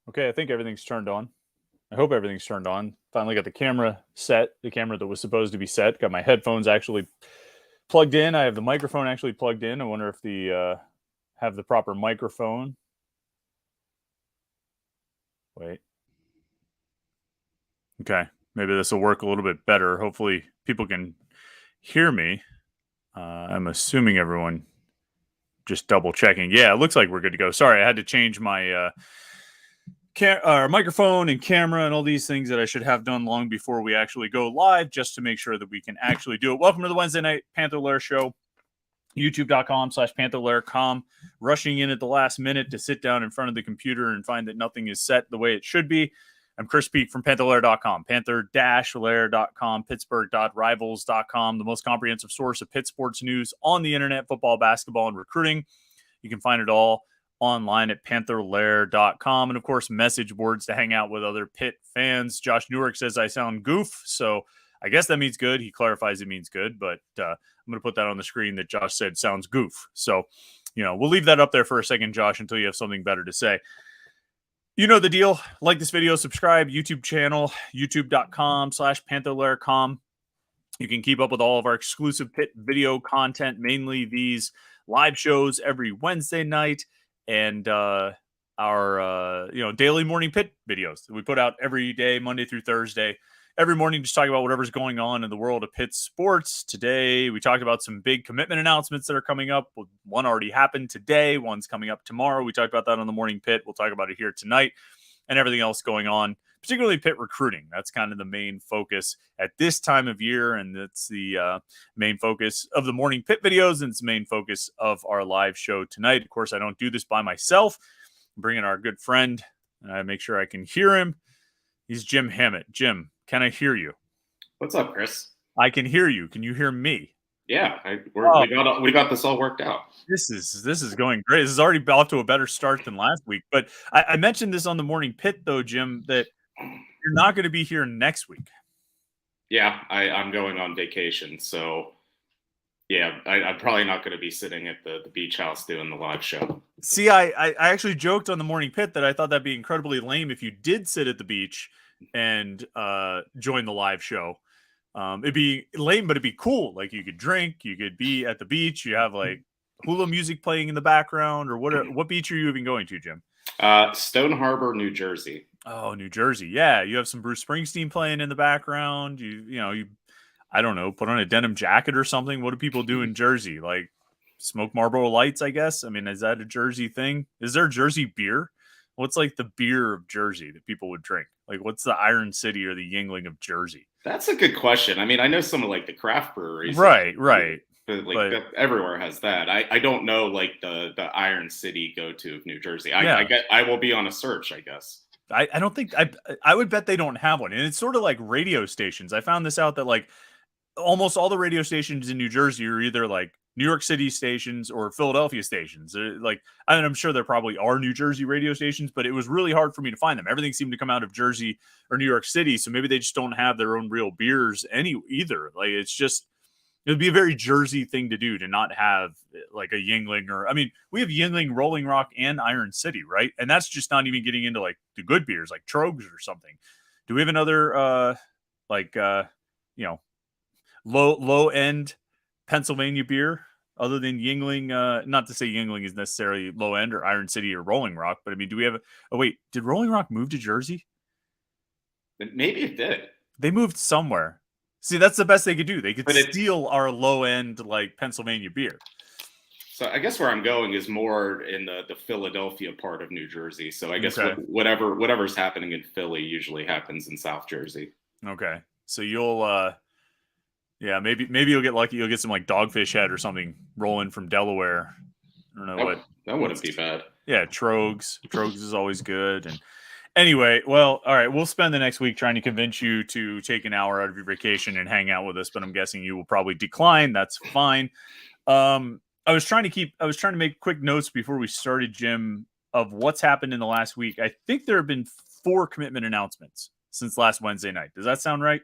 Okay, I think everything's turned on. I hope everything's turned on. Finally got the camera set, the camera that was supposed to be set. Got my headphones actually plugged in. I have the microphone actually plugged in. I wonder if the have the proper microphone. Wait. Okay, maybe this will work a little bit better. Hopefully people can hear me. I'm assuming everyone just double checking. Yeah, it looks like we're good to go. Sorry, I had to change my microphone and camera and all these things that I should have done long before we actually go live, just to make sure that we can actually do it. Welcome to the Wednesday night Panther-Lair Show. YouTube.com/Panther-Lair.com. Rushing in at the last minute to sit down in front of the computer and find that nothing is set the way it should be. I'm Chris Peak from Panther-Lair.com, Panther-Lair.com, Pittsburgh.rivals.com, the most comprehensive source of Pitt sports news on the internet, football, basketball, and recruiting. You can find it all online at Panther-Lair.com. And, of course, message boards to hang out with other Pitt fans. Josh Newark says I sound goof, so I guess that means good. He clarifies it means good, but I'm going to put that on the screen that Josh said sounds goof. So, we'll leave that up there for a second, Josh, until you have something better to say. You know the deal. Like this video, subscribe, YouTube channel, youtube.com/Panther-Lair.com. You can keep up with all of our exclusive Pitt video content, mainly these live shows every Wednesday night and our daily morning Pitt videos that we put out every day, Monday through Thursday. Every morning, just talk about whatever's going on in the world of Pitt sports. Today, we talked about some big commitment announcements that are coming up. One already happened today. One's coming up tomorrow. We talked about that on the Morning Pitt. We'll talk about it here tonight and everything else going on, particularly Pitt recruiting. That's kind of the main focus at this time of year, and that's the main focus of the Morning Pitt videos, and it's the main focus of our live show tonight. Of course, I don't do this by myself. I'm bringing our good friend, and I make sure I can hear him. He's Jim Hammett. Jim, can I hear you? What's up, Chris? I can hear you. Can you hear me? Yeah, we got this all worked out. This is going great. This is already off to a better start than last week. But I mentioned this on the Morning Pit, though, Jim, that you're not going to be here next week. Yeah, I'm going on vacation, so yeah, I'm probably not going to be sitting at the beach house doing the live show. See, I actually joked on the Morning Pit that I thought that'd be incredibly lame if you did sit at the beach and join the live show. It'd be lame, but it'd be cool. Like, you could drink, you could be at the beach, you have like hula music playing in the background. Or what beach are you even going to, Jim? Stone Harbor, New Jersey. Oh, New Jersey. Yeah, you have some Bruce Springsteen playing in the background. You I don't know, put on a denim jacket or something. What do people do in Jersey? Like, smoke Marlboro Lights, I guess. I mean, is that a Jersey thing? Is there Jersey beer? What's like the beer of Jersey that people would drink? Like, what's the Iron City or the Yingling of Jersey? That's a good question. I mean, I know some of like the craft breweries. Right. But everywhere has that. I don't know like the Iron City go-to of New Jersey. I will be on a search, I guess. I don't think I would bet they don't have one. And it's sort of like radio stations. I found this out that like almost all the radio stations in New Jersey are either like New York City stations or Philadelphia stations. Like, I'm sure there probably are New Jersey radio stations, but it was really hard for me to find them. Everything seemed to come out of Jersey or New York City, so maybe they just don't have their own real beers either. Like, it's just, it would be a very Jersey thing to do to not have like a Yingling, or I mean, we have Yingling, Rolling Rock, and Iron City, right? And that's just not even getting into like the good beers like Trogs or something. Do we have another low end Pennsylvania beer other than Yingling? Not to say Yingling is necessarily low end, or Iron City or Rolling Rock, but I mean, do we have did Rolling Rock move to Jersey? Maybe it did. They moved somewhere. See, that's the best they could do. They could steal our low end like Pennsylvania beer. So I guess where I'm going is more in the Philadelphia part of New Jersey. So I guess whatever's happening in Philly usually happens in South Jersey. Okay. So you'll maybe you'll get lucky. You'll get some like Dogfish Head or something rolling from Delaware. I don't know that wouldn't be bad. Yeah, Trogs. Trogs is always good. And anyway, well, all right, we'll spend the next week trying to convince you to take an hour out of your vacation and hang out with us, but I'm guessing you will probably decline. That's fine. I was trying to make quick notes before we started, Jim, of what's happened in the last week. I think there have been 4 commitment announcements since last Wednesday night. Does that sound right?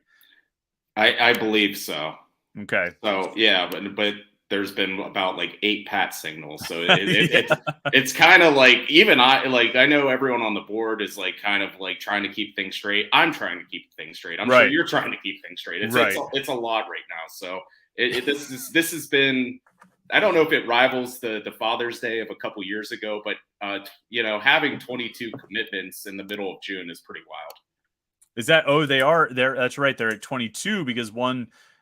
I believe so. Okay. So yeah, but there's been about like 8 pat signals. So Yeah. it's kind of like, even I know everyone on the board is like kind of like trying to keep things straight. I'm trying to keep things straight. I'm sure Right. you're trying to keep things straight. Right. It's a lot right now. So this has been, I don't know if it rivals the Father's Day of a couple years ago, but having 22 commitments in the middle of June is pretty wild. Is that, oh, they are there? That's right. They're at 22 because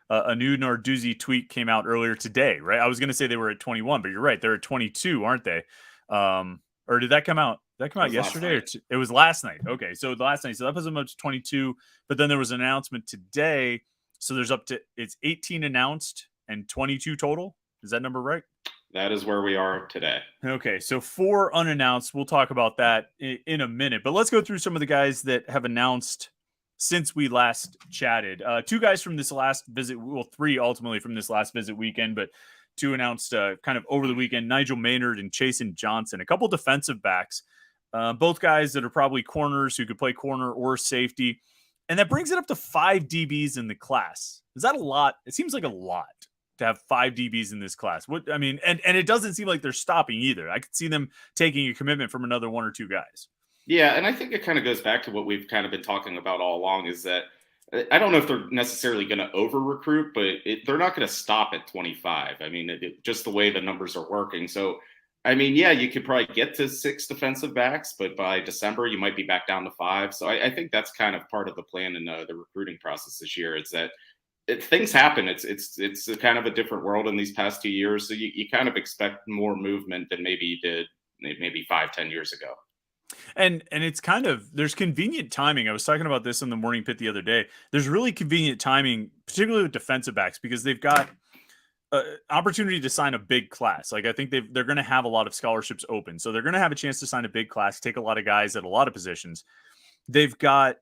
a new Narduzzi tweet came out earlier today, right? I was going to say they were at 21, but you're right. They're at 22, aren't they? Or did that come out? Did that come out yesterday? It was last night. Okay. So last night. So that puts them up to 22, but then there was an announcement today. So there's it's 18 announced and 22 total. Is that number right? That is where we are today. Okay, so 4 unannounced. We'll talk about that in a minute. But let's go through some of the guys that have announced since we last chatted. 2 guys from this last visit, well, 3 ultimately from this last visit weekend, but 2 announced kind of over the weekend, Nigel Maynard and Chasen Johnson. A couple defensive backs, both guys that are probably corners who could play corner or safety. And that brings it up to 5 DBs in the class. Is that a lot? It seems like a lot to have 5 DBs in this class. And it doesn't seem like they're stopping either. I could see them taking a commitment from another 1 or 2 guys. Yeah, and I think it kind of goes back to what we've kind of been talking about all along, is that I don't know if they're necessarily going to over-recruit, but they're not going to stop at 25. I mean, just the way the numbers are working. So, I mean, yeah, you could probably get to 6 defensive bks, but by December, you might be back down to 5. So I think that's kind of part of the plan in the recruiting process this year, is that things happen. It's a kind of a different world in these past 2 years. So you kind of expect more movement than maybe you did maybe 5-10 years ago. And it's kind of, there's convenient timing. I was talking about this in the morning pit the other day. There's really convenient timing, particularly with defensive backs, because they've got opportunity to sign a big class. Like, I think they're going to have a lot of scholarships open. So they're going to have a chance to sign a big class, take a lot of guys at a lot of positions. They've got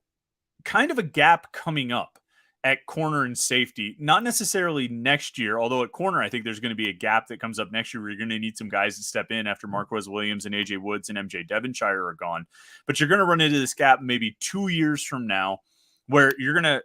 kind of a gap coming up at corner and safety, not necessarily next year, although at corner, I think there's going to be a gap that comes up next year where you're going to need some guys to step in after Marquez Williams and AJ Woods and MJ Devonshire are gone. But you're going to run into this gap maybe 2 years from now where you're going to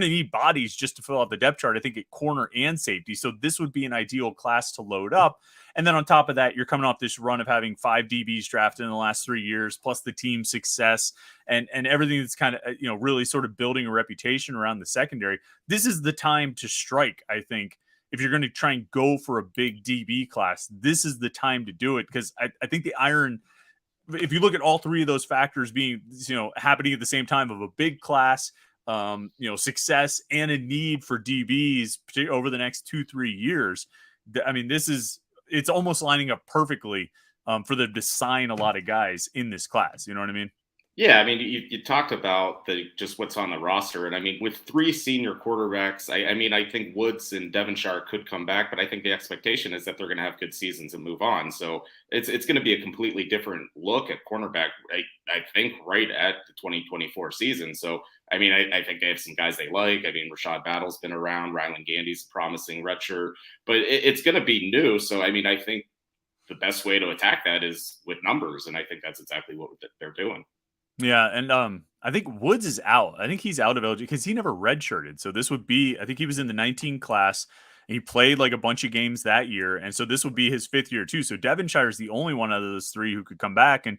need bodies just to fill out the depth chart, I think, at corner and safety. So this would be an ideal class to load up. And then on top of that, you're coming off this run of having 5 DBs drafted in the last 3 years, plus the team success and everything that's kind of, really sort of building a reputation around the secondary. This is the time to strike, I think. If you're going to try and go for a big DB class, this is the time to do it, because I think the iron, if you look at all 3 of those factors being, happening at the same time, of a big class, success, and a need for DBs over the next 2-3 years. I mean, it's almost lining up perfectly for them to sign a lot of guys in this class. You know what I mean? Yeah, I mean, you talked about just what's on the roster, and I mean, with 3 senior quarterbacks, I think Woods and Devonshire could come back, but I think the expectation is that they're going to have good seasons and move on. So it's going to be a completely different look at cornerback, I think, right at the 2024 season. So, I mean, I think they have some guys they like. I mean, Rashad Battle's been around, Rylan Gandy's a promising redshirt, but it's going to be new. So, I mean, I think the best way to attack that is with numbers, and I think that's exactly what they're doing. Yeah, and I think Woods is out. I think he's out of eligibility because he never redshirted. So this would be, I think he was in the 19 class. And he played like a bunch of games that year, and so this would be his 5th year too. So Devonshire is the only one out of those 3 who could come back, and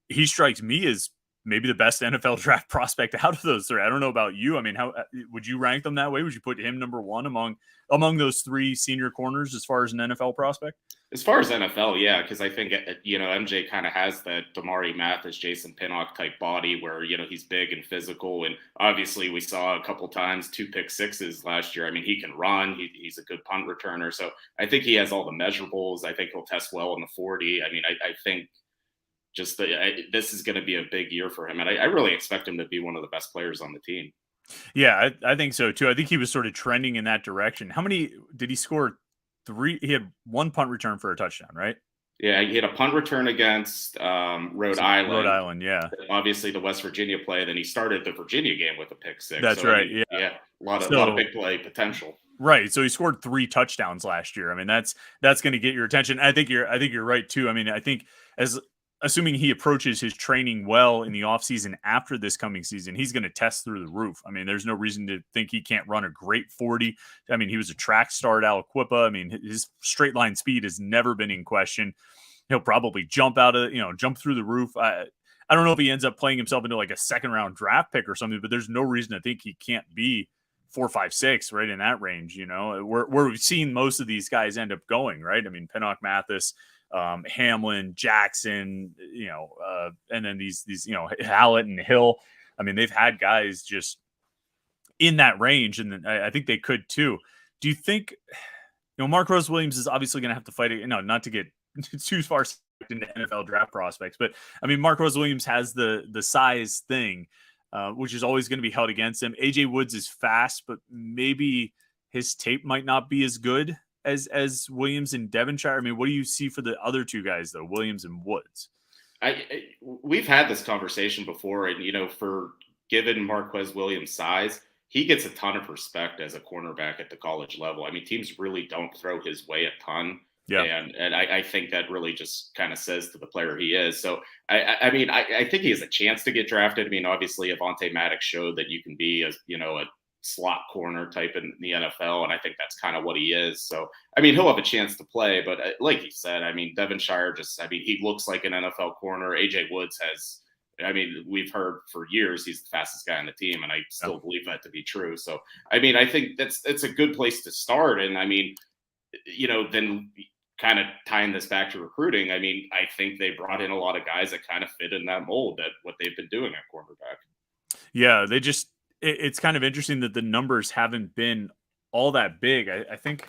he strikes me as maybe the best NFL draft prospect out of those 3. I don't know about you. I mean, how would you rank them that way? Would you put him number 1 among those 3 senior corners as far as an NFL prospect? As far as NFL, yeah, because I think, MJ kind of has that Damari Mathis, Jason Pinnock type body where, he's big and physical. And obviously we saw a couple times 2 pick sixes last year. I mean, he can run. He's a good punt returner. So I think he has all the measurables. I think he'll test well in the 40. I mean, I think just this is going to be a big year for him. And I really expect him to be one of the best players on the team. Yeah, I think so too. I think he was sort of trending in that direction. How many did he score? 3. He had 1 punt return for a touchdown, right? Yeah, he had a punt return against Rhode Island. Rhode Island, yeah. Obviously, the West Virginia play. Then he started the Virginia game with a pick 6. That's right. Yeah, a lot of big play potential. Right. So he scored 3 touchdowns last year. I mean, that's going to get your attention. I think you're right too. I mean, I think as assuming he approaches his training well in the offseason after this coming season, he's going to test through the roof. I mean, there's no reason to think he can't run a great 40. I mean, he was a track star at Aliquippa. I mean, his straight line speed has never been in question. He'll probably jump through the roof. I don't know if he ends up playing himself into like a second round draft pick or something, but there's no reason to think he can't be 4, 5, 6 right in that range, where we've seen most of these guys end up going, right? I mean, Pinnock, Mathis, Hamlin, Jackson, and then these Hallett and Hill. I mean, they've had guys just in that range, and I think they could too. Do you think, Marquez Williams is obviously going to have to fight it? No, not to get too far into NFL draft prospects, but I mean, Marquez Williams has the size thing, which is always going to be held against him. AJ Woods is fast, but maybe his tape might not be as good as Williams and Devonshire. I mean, what do you see for the other two guys though, Williams and Woods? We've had this conversation before, and for given Marquez Williams' size, he gets a ton of respect as a cornerback at the college level. I mean, teams really don't throw his way a ton. Yeah. And I think that really just kind of says to the player he is. So, I mean, I think he has a chance to get drafted. I mean, obviously, Avonte Maddox showed that you can be a slot corner type in the NFL, and I think that's kind of what he is. So, I mean, he'll have a chance to play, but like you said, I mean, Devonshire he looks like an NFL corner. AJ Woods we've heard for years he's the fastest guy on the team, and I still believe that to be true. So, I mean, I think it's a good place to start. And I mean, then kind of tying this back to recruiting, I mean, I think they brought in a lot of guys that kind of fit in that mold, that what they've been doing at quarterback. Yeah, it's kind of interesting that the numbers haven't been all that big. I think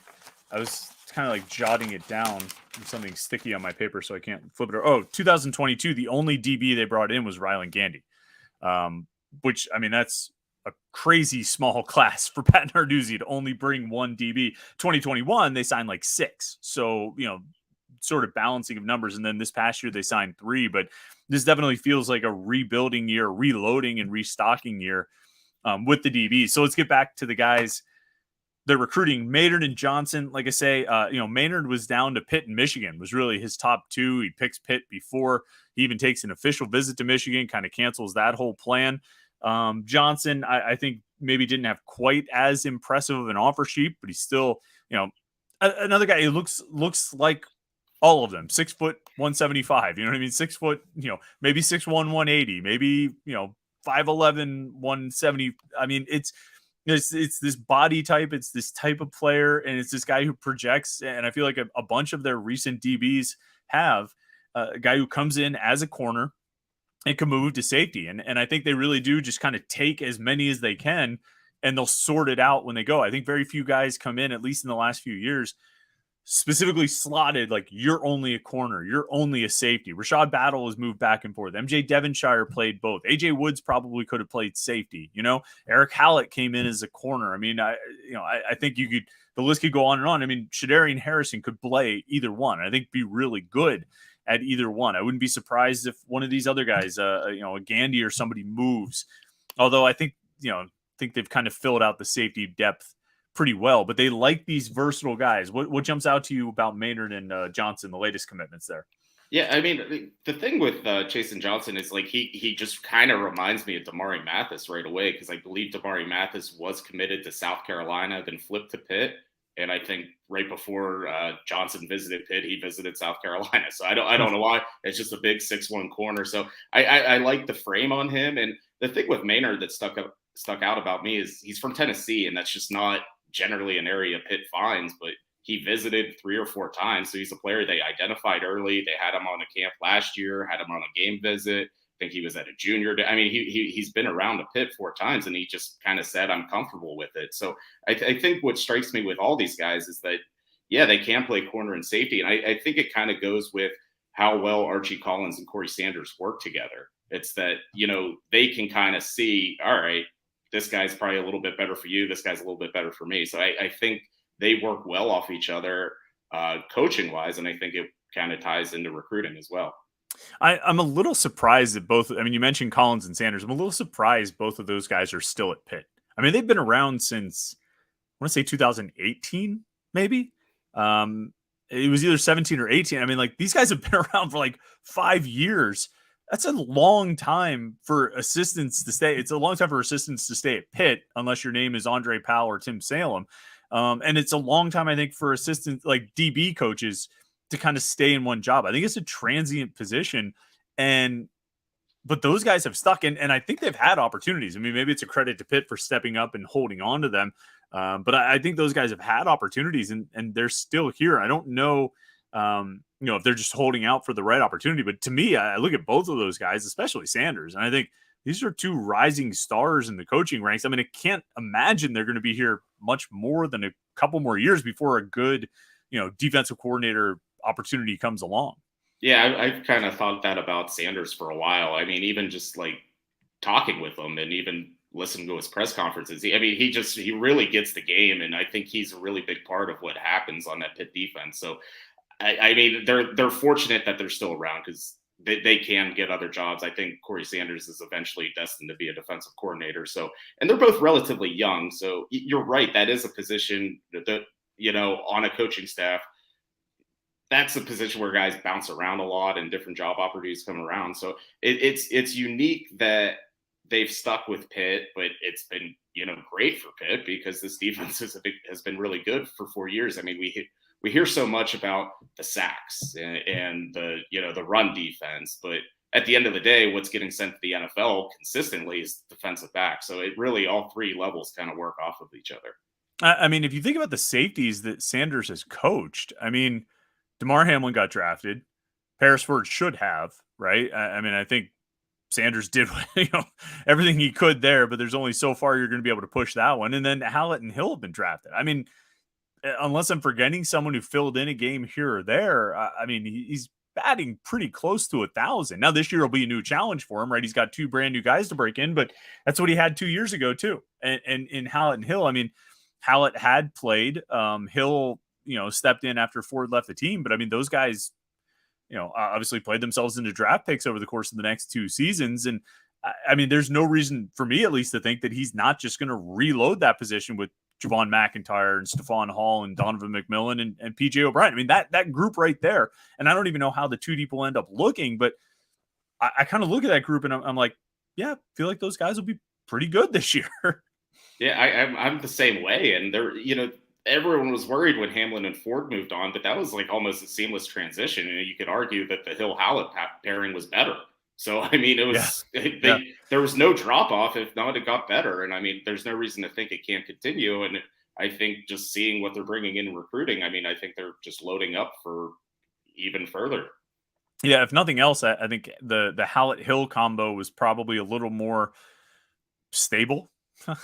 I was kind of like jotting it down. There's something sticky on my paper, so I can't flip it. 2022, the only DB they brought in was Rylan Gandy, which, I mean, that's a crazy small class for Pat Narduzzi to only bring one DB. 2021, they signed like 6. So, sort of balancing of numbers. And then this past year, they signed 3. But this definitely feels like a rebuilding year, reloading and restocking year with the DB. So let's get back to the guys they're recruiting. Maynard and Johnson, like I say, Maynard was down to Pitt and Michigan, was really his top 2. He picks Pitt before he even takes an official visit to Michigan, kind of cancels that whole plan. Johnson, I think maybe didn't have quite as impressive of an offer sheet, but he's still, another guy who looks like all of them. 6 foot, 175. You know what I mean? 6 foot, maybe 6'1", 180, maybe 5'11", 170. I mean, it's this body type. It's this type of player, and it's this guy who projects. And I feel like a bunch of their recent DBs have a guy who comes in as a corner and can move to safety. And I think they really do just kind of take as many as they can, and they'll sort it out when they go. I think very few guys come in, at least in the last few years, specifically slotted like you're only a corner, you're only a safety. Rashad Battle has moved back and forth. MJ Devonshire played both. AJ Woods probably could have played safety. Eric Hallett came in as a corner. I mean, I think the list could go on and on. I mean, Shadarian Harrison could play either one. I think be really good at either one. I wouldn't be surprised if one of these other guys, a Gandy or somebody moves. Although I think they've kind of filled out the safety depth pretty well, but they like these versatile guys. What jumps out to you about Maynard and Johnson, the latest commitments there? Yeah, I mean, the thing with Chasen Johnson is like he just kind of reminds me of Damari Mathis right away, because I believe Damari Mathis was committed to South Carolina, then flipped to Pitt. And I think right before Johnson visited Pitt, he visited South Carolina. So I don't know why. It's just a big 6'1" corner. So I like the frame on him. And the thing with Maynard that stuck out about me is he's from Tennessee, and that's just not generally an area Pitt finds. But he visited 3 or 4 times. So he's a player they identified early. They had him on a camp last year, had him on a game visit. I think he was at a junior day. I mean, he's been around the Pitt 4 times, and he just kind of said, I'm comfortable with it. So I think what strikes me with all these guys is that, yeah, they can play corner and safety. And I think it kind of goes with how well Archie Collins and Corey Sanders work together. It's that, they can kind of see, all right, this guy's probably a little bit better for you. This guy's a little bit better for me. So I think they work well off each other coaching wise. And I think it kind of ties into recruiting as well. I'm a little surprised that both. I mean, you mentioned Collins and Sanders. I'm a little surprised both of those guys are still at Pitt. I mean, they've been around since, I want to say 2018, maybe. it was either 17 or 18. I mean, like these guys have been around for like 5 years. That's a long time for assistants to stay. It's a long time for assistants to stay at Pitt, unless your name is Andre Powell or Tim Salem. And it's a long time, I think, for assistant like DB coaches to kind of stay in one job. I think it's a transient position. And but those guys have stuck and I think they've had opportunities. I mean, maybe it's a credit to Pitt for stepping up and holding on to them. But I think those guys have had opportunities and they're still here. I don't know, if they're just holding out for the right opportunity. But to me, I look at both of those guys, especially Sanders, and I think these are two rising stars in the coaching ranks. I mean, I can't imagine they're going to be here much more than a couple more years before a good, defensive coordinator opportunity comes along. Yeah, I've kind of thought that about Sanders for a while. I mean, even just like talking with him and even listening to his press conferences, he really gets the game, and I think he's a really big part of what happens on that Pitt defense. So, I mean, they're fortunate that they're still around because they can get other jobs. I think Corey Sanders is eventually destined to be a defensive coordinator. So, and they're both relatively young. So you're right, that is a position that on a coaching staff, that's a position where guys bounce around a lot and different job opportunities come around. So it's unique that they've stuck with Pitt, but it's been great for Pitt because this defense has been really good for 4 years. I mean, we hear so much about the sacks and the run defense, but at the end of the day, what's getting sent to the NFL consistently is defensive back. So it really all three levels kind of work off of each other. I mean, if you think about the safeties that Sanders has coached, I mean, DeMar Hamlin got drafted. Paris Ford should have, right? I mean, I think Sanders did everything he could there, but there's only so far you're going to be able to push that one. And then Hallett and Hill have been drafted. I mean, unless I'm forgetting someone who filled in a game here or there, I mean, he's batting pretty close to 1,000. Now this year will be a new challenge for him, right? He's got two brand new guys to break in, but that's what he had 2 years ago too. And in Hallett and Hill, I mean, Hallett had played. Hill, stepped in after Ford left the team. But I mean, those guys, obviously played themselves into draft picks over the course of the next 2 seasons. And I mean, there's no reason for me, at least, to think that he's not just going to reload that position with Javon McIntyre and Stephon Hall and Donovan McMillan and PJ O'Brien. I mean, that group right there. And I don't even know how the two deep will end up looking, but I kind of look at that group and I'm like, yeah, I feel like those guys will be pretty good this year. Yeah, I'm the same way. And everyone was worried when Hamlin and Ford moved on, but that was like almost a seamless transition. And you could argue that the Hill Hallett pairing was better. So, I mean, it was, there was no drop off. If not, it got better. And I mean, there's no reason to think it can't continue. And I think just seeing what they're bringing in recruiting, I mean, I think they're just loading up for even further. Yeah. If nothing else, I think the Hallett Hill combo was probably a little more stable,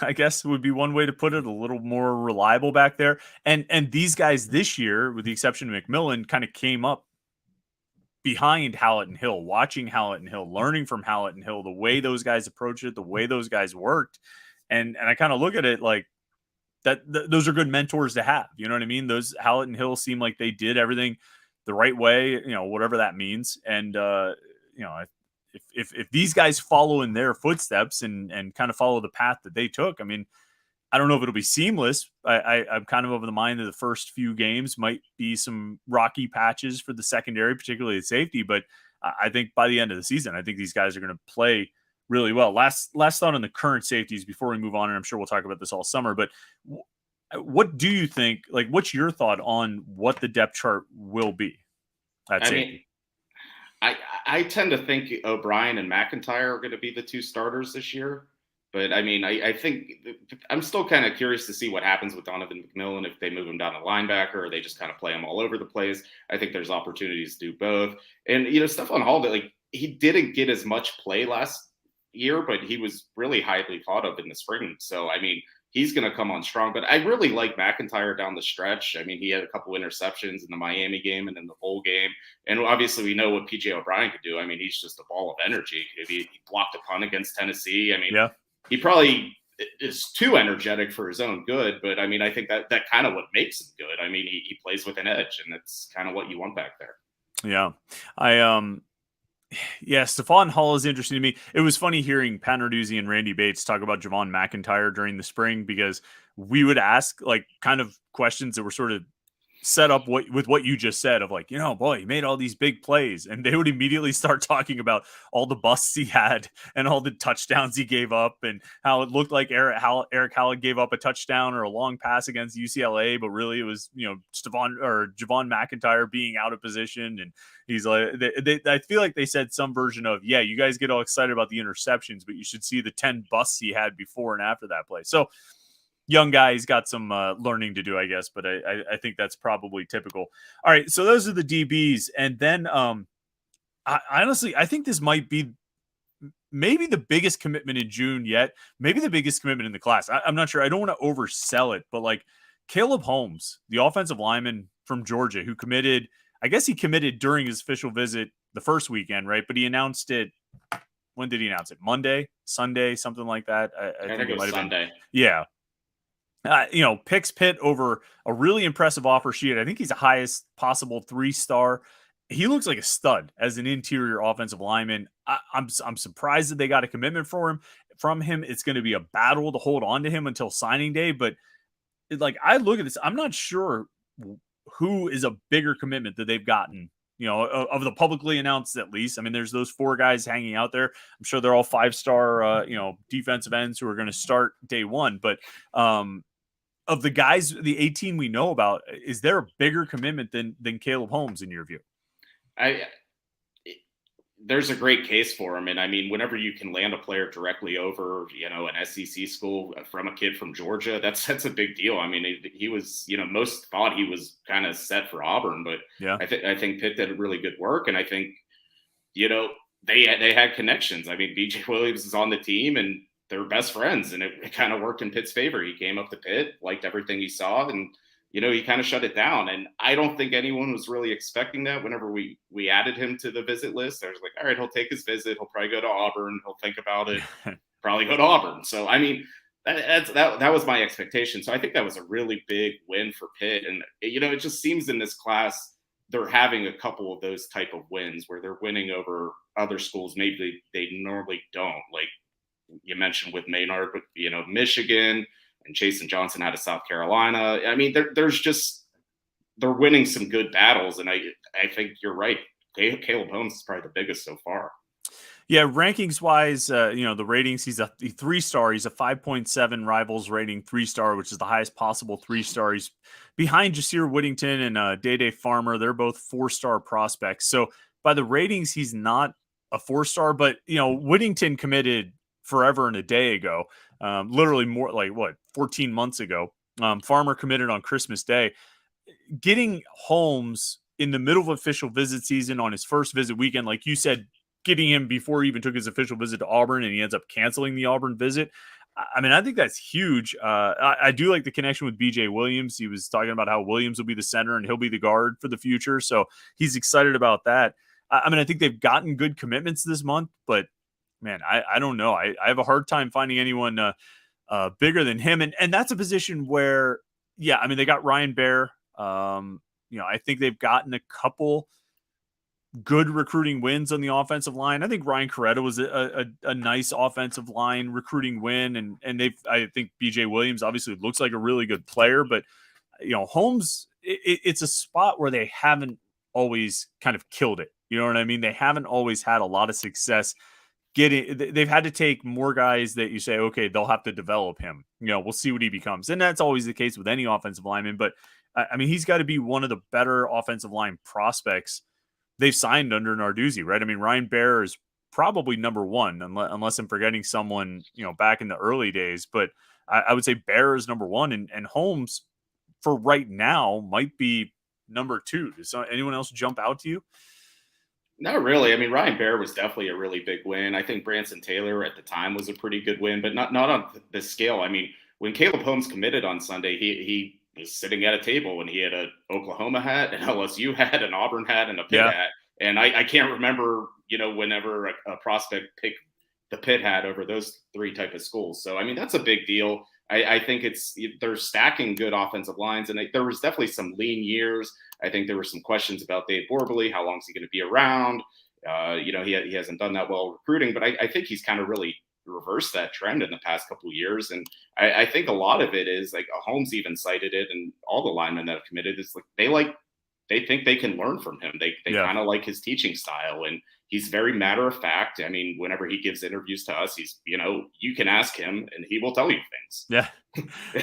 I guess would be one way to put it, a little more reliable back there. And these guys this year, with the exception of McMillan, kind of came up behind Hallett and Hill, watching Hallett and Hill, learning from Hallett and Hill, the way those guys approached it, the way those guys worked. And I kind of look at it like that, those are good mentors to have. You know what I mean? Those Hallett and Hill seem like they did everything the right way, whatever that means. And, if these guys follow in their footsteps and kind of follow the path that they took, I mean, I don't know if it'll be seamless. I'm kind of of the mind that the first few games might be some rocky patches for the secondary, particularly at safety. But I think by the end of the season, I think these guys are going to play really well. Last thought on the current safeties before we move on, and I'm sure we'll talk about this all summer. But what do you think? Like, what's your thought on what the depth chart will be at safety? I tend to think O'Brien and McIntyre are going to be the two starters this year. But I mean, I think I'm still kind of curious to see what happens with Donovan McMillan, if they move him down to linebacker or they just kind of play him all over the place. I think there's opportunities to do both. And, Stephon Hall, he didn't get as much play last year, but he was really highly thought of in the spring. So, I mean, he's going to come on strong. But I really like McIntyre down the stretch. I mean, he had a couple interceptions in the Miami game and in the bowl game. And obviously, we know what PJ O'Brien could do. I mean, he's just a ball of energy. He blocked a punt against Tennessee. I mean, he probably is too energetic for his own good. But, I mean, I think that kind of what makes him good. I mean, he plays with an edge, and that's kind of what you want back there. Yeah. Stephon Hall is interesting to me. It was funny hearing Pat Narduzzi and Randy Bates talk about Javon McIntyre during the spring, because we would ask kind of questions that were sort of set up what you just said of like, boy, he made all these big plays, and they would immediately start talking about all the busts he had and all the touchdowns he gave up, and how it looked like Eric Howell gave up a touchdown or a long pass against UCLA, but really it was Javon McIntyre being out of position. And he's like, I feel like they said some version of, yeah, you guys get all excited about the interceptions, but you should see the 10 busts he had before and after that play. So young guy, he's got some learning to do, I guess, but I think that's probably typical. All right, so those are the DBs, and then honestly, I think this might be maybe the biggest commitment in June yet, maybe the biggest commitment in the class. I'm not sure. I don't want to oversell it, but like Caleb Holmes, the offensive lineman from Georgia, who committed. I guess he committed during his official visit the first weekend, right? But he announced it. When did he announce it? Monday, Sunday, something like that. I think it might have Sunday. been. Yeah. Picks Pitt over a really impressive offer sheet. I think he's the highest possible 3-star. He looks like a stud as an interior offensive lineman. I'm surprised that they got a commitment from him. It's going to be a battle to hold on to him until signing day. But I look at this, I'm not sure who is a bigger commitment that they've gotten. Of the publicly announced, at least. I mean, there's those 4 guys hanging out there. I'm sure they're all 5-star, defensive ends who are going to start day one. But of the guys, the 18 we know about, is there a bigger commitment than Caleb Holmes in your view? There's a great case for him. And I mean, whenever you can land a player directly over, an SEC school from a kid from Georgia, that's a big deal. I mean, he was, most thought he was kind of set for Auburn, but yeah, I think Pitt did really good work. And I think, they had connections. I mean, BJ Williams is on the team and they're best friends, and it kind of worked in Pitt's favor. He came up to Pitt, liked everything he saw, and he kind of shut it down. And I don't think anyone was really expecting that. Whenever we added him to the visit list, I was like, all right, he'll take his visit. He'll probably go to Auburn. He'll think about it. Probably go to Auburn. So, I mean, that was my expectation. So I think that was a really big win for Pitt. And, it just seems in this class, they're having a couple of those type of wins where they're winning over other schools. Maybe they normally don't. Like you mentioned with Maynard, but, Michigan, and Chasen Johnson out of South Carolina. I mean, they're winning some good battles, and I think you're right. Caleb Holmes is probably the biggest so far. Yeah, rankings wise, the ratings, he's a 3-star. He's a 5.7 Rivals rating 3-star, which is the highest possible 3-star. He's behind Jasir Whittington and Day Farmer. They're both 4-star prospects. So by the ratings, he's not a 4-star, but Whittington committed forever and a day ago. Literally more like 14 months ago. Farmer committed on Christmas Day. Getting Holmes in the middle of official visit season on his first visit weekend, like you said, getting him before he even took his official visit to Auburn, and he ends up canceling the Auburn visit. I mean, I think that's huge. I do like the connection with BJ Williams. He was talking about how Williams will be the center and he'll be the guard for the future. So he's excited about that. I mean, I think they've gotten good commitments this month, but man, I don't know. I have a hard time finding anyone bigger than him. And that's a position where, yeah, I mean, they got Ryan Baer. I think they've gotten a couple good recruiting wins on the offensive line. I think Ryan Coretta was a nice offensive line recruiting win. And I think BJ Williams obviously looks like a really good player, but Holmes, it's a spot where they haven't always kind of killed it. You know what I mean? They haven't always had a lot of success they've had to take more guys that you say, okay, they'll have to develop him. We'll see what he becomes. And that's always the case with any offensive lineman. But I mean, he's got to be one of the better offensive line prospects they've signed under Narduzzi, right? I mean, Ryan Baer is probably number one, unless I'm forgetting someone, back in the early days. But I would say Baer is number one, and Holmes for right now might be number two. Does anyone else jump out to you? Not really. I mean, Ryan Baer was definitely a really big win. I think Branson Taylor at the time was a pretty good win, but not on this scale. I mean, when Caleb Holmes committed on Sunday, he was sitting at a table and he had an Oklahoma hat, an LSU hat, an Auburn hat, and a Pitt hat. And I can't remember, whenever a prospect picked the Pitt hat over those 3 type of schools. So, I mean, that's a big deal. I think they're stacking good offensive lines, and there was definitely some lean years. I think there were some questions about Dave Borbley. How long is he going to be around? He hasn't done that well recruiting, but I think he's kind of really reversed that trend in the past couple of years. And I think a lot of it is like Holmes even cited it, and all the linemen that have committed is they think they can learn from him. They Yeah. kind of like his teaching style, and he's very matter of fact. I mean, whenever he gives interviews to us, he's, you can ask him and he will tell you things. Yeah.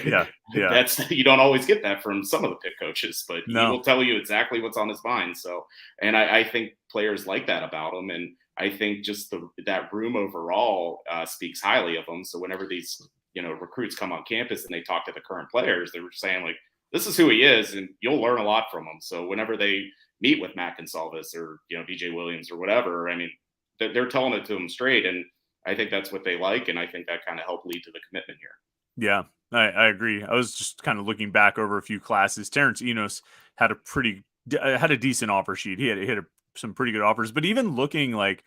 Yeah. Yeah. That's, you don't always get that from some of the Pitt coaches, but he No. will tell you exactly what's on his mind. So, and I think players like that about him, and I think just that room overall speaks highly of him. So whenever these recruits come on campus and they talk to the current players, they were saying like, this is who he is, and you'll learn a lot from him. So whenever they meet with Matt Gonsalves or DJ Williams or whatever, I mean, they're telling it to him straight, and I think that's what they like, and I think that kind of helped lead to the commitment here. Yeah, I agree. I was just kind of looking back over a few classes. Terrence Enos had a decent offer sheet. He had some pretty good offers, but even looking like,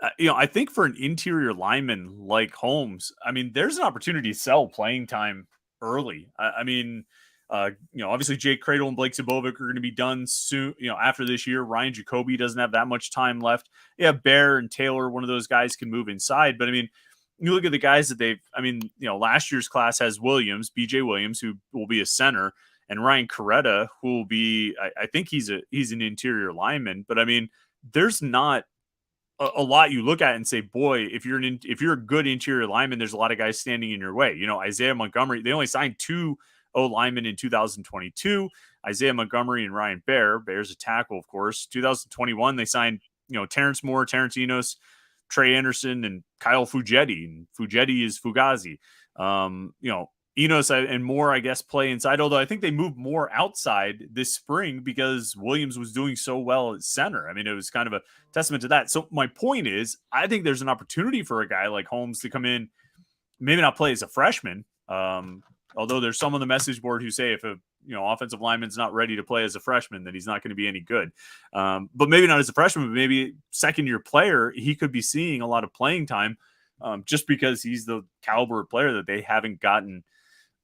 I think for an interior lineman like Holmes, I mean, there's an opportunity to sell playing time early. I mean, obviously Jake Cradle and Blake Sabovic are going to be done soon. After this year, Ryan Jacoby doesn't have that much time left. Yeah, Bear and Taylor, one of those guys, can move inside. But I mean, you look at the guys that last year's class has Williams, BJ Williams, who will be a center, and Ryan Coretta, who will be, I think he's an interior lineman. But I mean, there's not a lot you look at and say, boy, if you're a good interior lineman, there's a lot of guys standing in your way. Isaiah Montgomery, they only signed 2 O linemen in 2022, Isaiah Montgomery and Ryan Bear. Bear's a tackle, of course. 2021, they signed, Terrence Moore, Terrence Enos, Trey Anderson, and Kyle Fugetti. And Fugetti is Fugazi. Enos and Moore, I guess, play inside, although I think they moved more outside this spring because Williams was doing so well at center. I mean, it was kind of a testament to that. So my point is, I think there's an opportunity for a guy like Holmes to come in, maybe not play as a freshman, although there's some on the message board who say if a offensive lineman's not ready to play as a freshman, then he's not going to be any good. But maybe not as a freshman, but maybe second-year player, he could be seeing a lot of playing time just because he's the caliber of player that they haven't gotten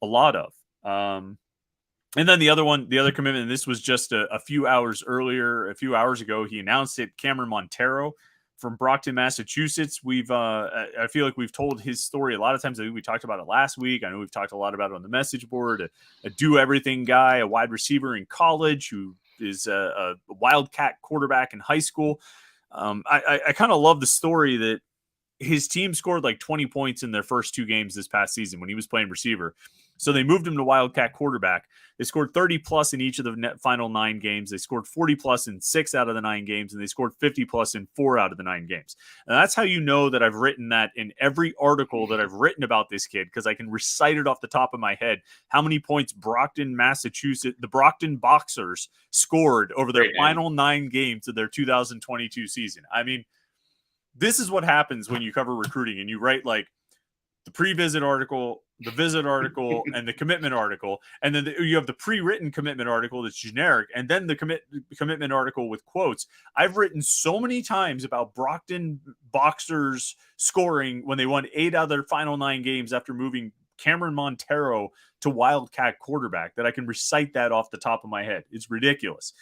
a lot of. And then the other commitment, and this was just a few hours ago, he announced it, Cameron Montero from Brockton, Massachusetts. I feel like we've told his story a lot of times. I think we talked about it last week. I know we've talked a lot about it on the message board. A do-everything guy, a wide receiver in college who is a Wildcat quarterback in high school. I kind of love the story that his team scored like 20 points in their first 2 games this past season when he was playing receiver. So they moved him to Wildcat quarterback. They scored 30 plus in each of the final 9 games. They scored 40 plus in 6 out of the 9 games, and they scored 50 plus in 4 out of the 9 games. And that's how you know that I've written that in every article that I've written about this kid, because I can recite it off the top of my head how many points Brockton, Massachusetts, the Brockton Boxers scored over their final 9 games of their 2022 season. I mean, this is what happens when you cover recruiting and you write like the pre-visit article, the visit article, and the commitment article. And then you have the pre-written commitment article that's generic, and then the commitment article with quotes. I've written so many times about Brockton Boxers scoring when they won 8 out of their final 9 games after moving Cameron Montero to Wildcat quarterback that I can recite that off the top of my head. It's ridiculous.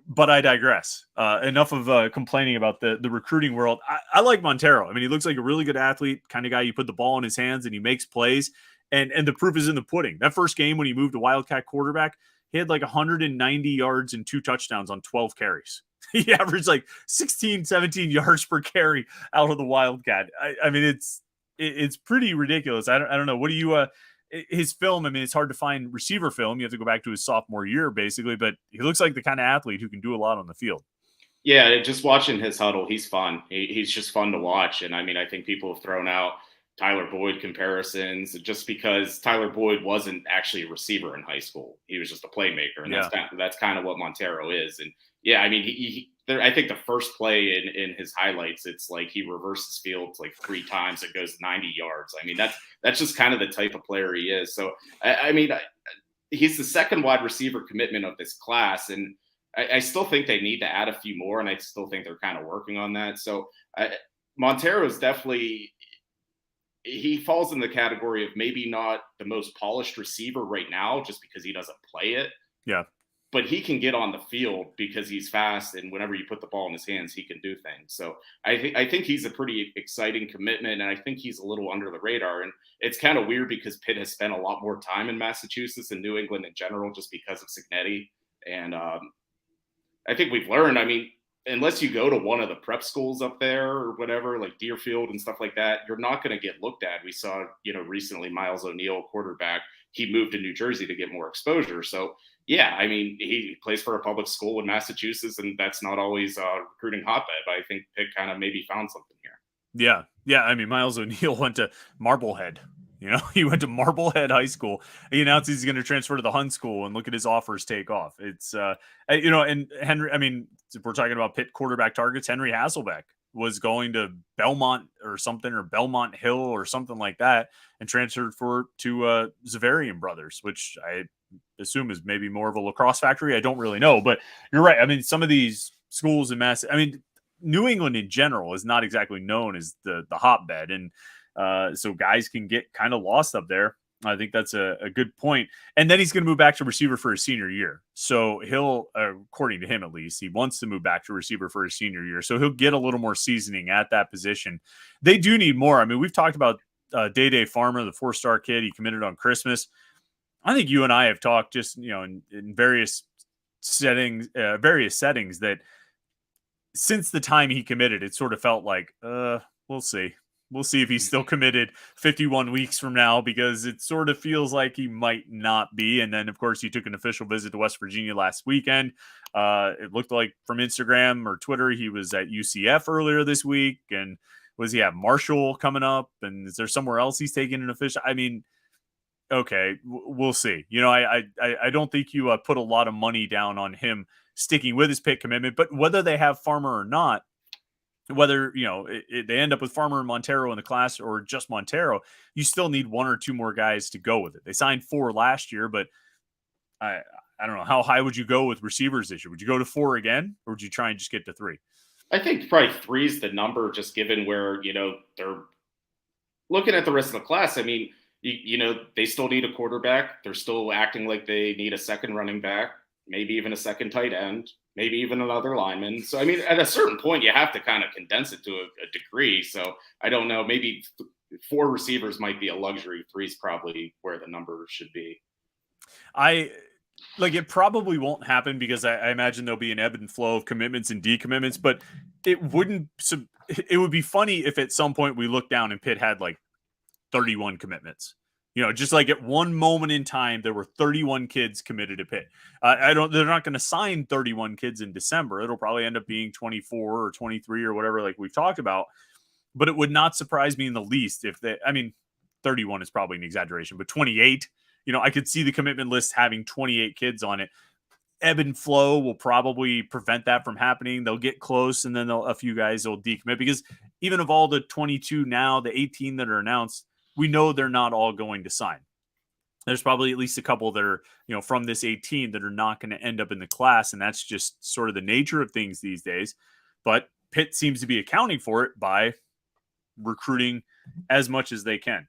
But I digress. Enough of complaining about the recruiting world. I like Montero. I mean, he looks like a really good athlete, kind of guy you put the ball in his hands and he makes plays. And the proof is in the pudding. That first game when he moved to Wildcat quarterback, he had like 190 yards and 2 touchdowns on 12 carries. He averaged like 16, 17 yards per carry out of the Wildcat. I mean, it's pretty ridiculous. I don't know. What do you his film, I mean, it's hard to find receiver film. You have to go back to his sophomore year, basically, but he looks like the kind of athlete who can do a lot on the field. Yeah, just watching his huddle, he's fun. He's just fun to watch. And I mean, I think people have thrown out Tyler Boyd comparisons just because Tyler Boyd wasn't actually a receiver in high school. He was just a playmaker. And that's kind of what Montero is. And yeah, I mean, I think the first play in his highlights, it's like he reverses fields like 3 times. It goes 90 yards. I mean, that's just kind of the type of player he is. So, I mean, he's the second wide receiver commitment of this class. And I still think they need to add a few more. And I still think they're kind of working on that. So Montero is definitely, he falls in the category of maybe not the most polished receiver right now, just because he doesn't play it. Yeah. but he can get on the field because he's fast, and whenever you put the ball in his hands, he can do things. So I think he's a pretty exciting commitment, and I think he's a little under the radar. And it's kind of weird because Pitt has spent a lot more time in Massachusetts and New England in general just because of Cignetti. And I think we've learned. I mean, unless you go to one of the prep schools up there or whatever, like Deerfield and stuff like that, you're not going to get looked at. We saw, recently Miles O'Neill, quarterback, he moved to New Jersey to get more exposure. So, yeah, I mean, he plays for a public school in Massachusetts, and that's not always a recruiting hotbed, but I think Pitt kind of maybe found something here. Yeah. Yeah. I mean, Miles O'Neill went to Marblehead. He went to Marblehead High School. He announced he's going to transfer to the Hun School, and look at his offers take off. It's, and Henry, I mean, if we're talking about Pitt quarterback targets, Henry Hasselbeck was going to Belmont or something, or Belmont Hill or something like that, and transferred to Zavarian Brothers, which I assume is maybe more of a lacrosse factory. I don't really know, but you're right. I mean, some of these schools in New England in general is not exactly known as the hotbed, and so guys can get kind of lost up there. I think that's a good point. And then he's going to move back to receiver for his senior year. So he'll, according to him at least, he wants to move back to receiver for his senior year. So he'll get a little more seasoning at that position. They do need more. I mean, we've talked about Day Farmer, the 4-star kid. He committed on Christmas. I think you and I have talked just, in various settings that since the time he committed, it sort of felt like, we'll see. We'll see if he's still committed 51 weeks from now, because it sort of feels like he might not be. And then, of course, he took an official visit to West Virginia last weekend. It looked like from Instagram or Twitter, he was at UCF earlier this week. And was he at Marshall coming up? And is there somewhere else he's taking an official? I mean, okay, we'll see. I don't think you put a lot of money down on him sticking with his Pitt commitment, but whether they have Farmer or not, whether they end up with Farmer and Montero in the class or just Montero, you still need one or two more guys to go with it. They signed 4 last year, but I don't know, how high would you go with receivers this year? Would you go to 4 again, or would you try and just get to 3? I think probably 3 is the number, just given where they're looking at the rest of the class. I mean, they still need a quarterback. They're still acting like they need a second running back, maybe even a second tight end, maybe even another lineman. So, I mean, at a certain point, you have to kind of condense it to a degree. So I don't know, maybe 4 receivers might be a luxury. 3 is probably where the number should be. It probably won't happen, because I imagine there'll be an ebb and flow of commitments and decommitments, but it would be funny if at some point we look down and Pitt had like 31 commitments. Just like at one moment in time, there were 31 kids committed to Pitt. They're not going to sign 31 kids in December. It'll probably end up being 24 or 23 or whatever, like we've talked about. But it would not surprise me in the least if 31 is probably an exaggeration, but 28, I could see the commitment list having 28 kids on it. Ebb and flow will probably prevent that from happening. They'll get close, and then a few guys will decommit, because even of all the 22 now, the 18 that are announced, we know they're not all going to sign. There's probably at least a couple that are, from this 18 that are not going to end up in the class. And that's just sort of the nature of things these days. But Pitt seems to be accounting for it by recruiting as much as they can.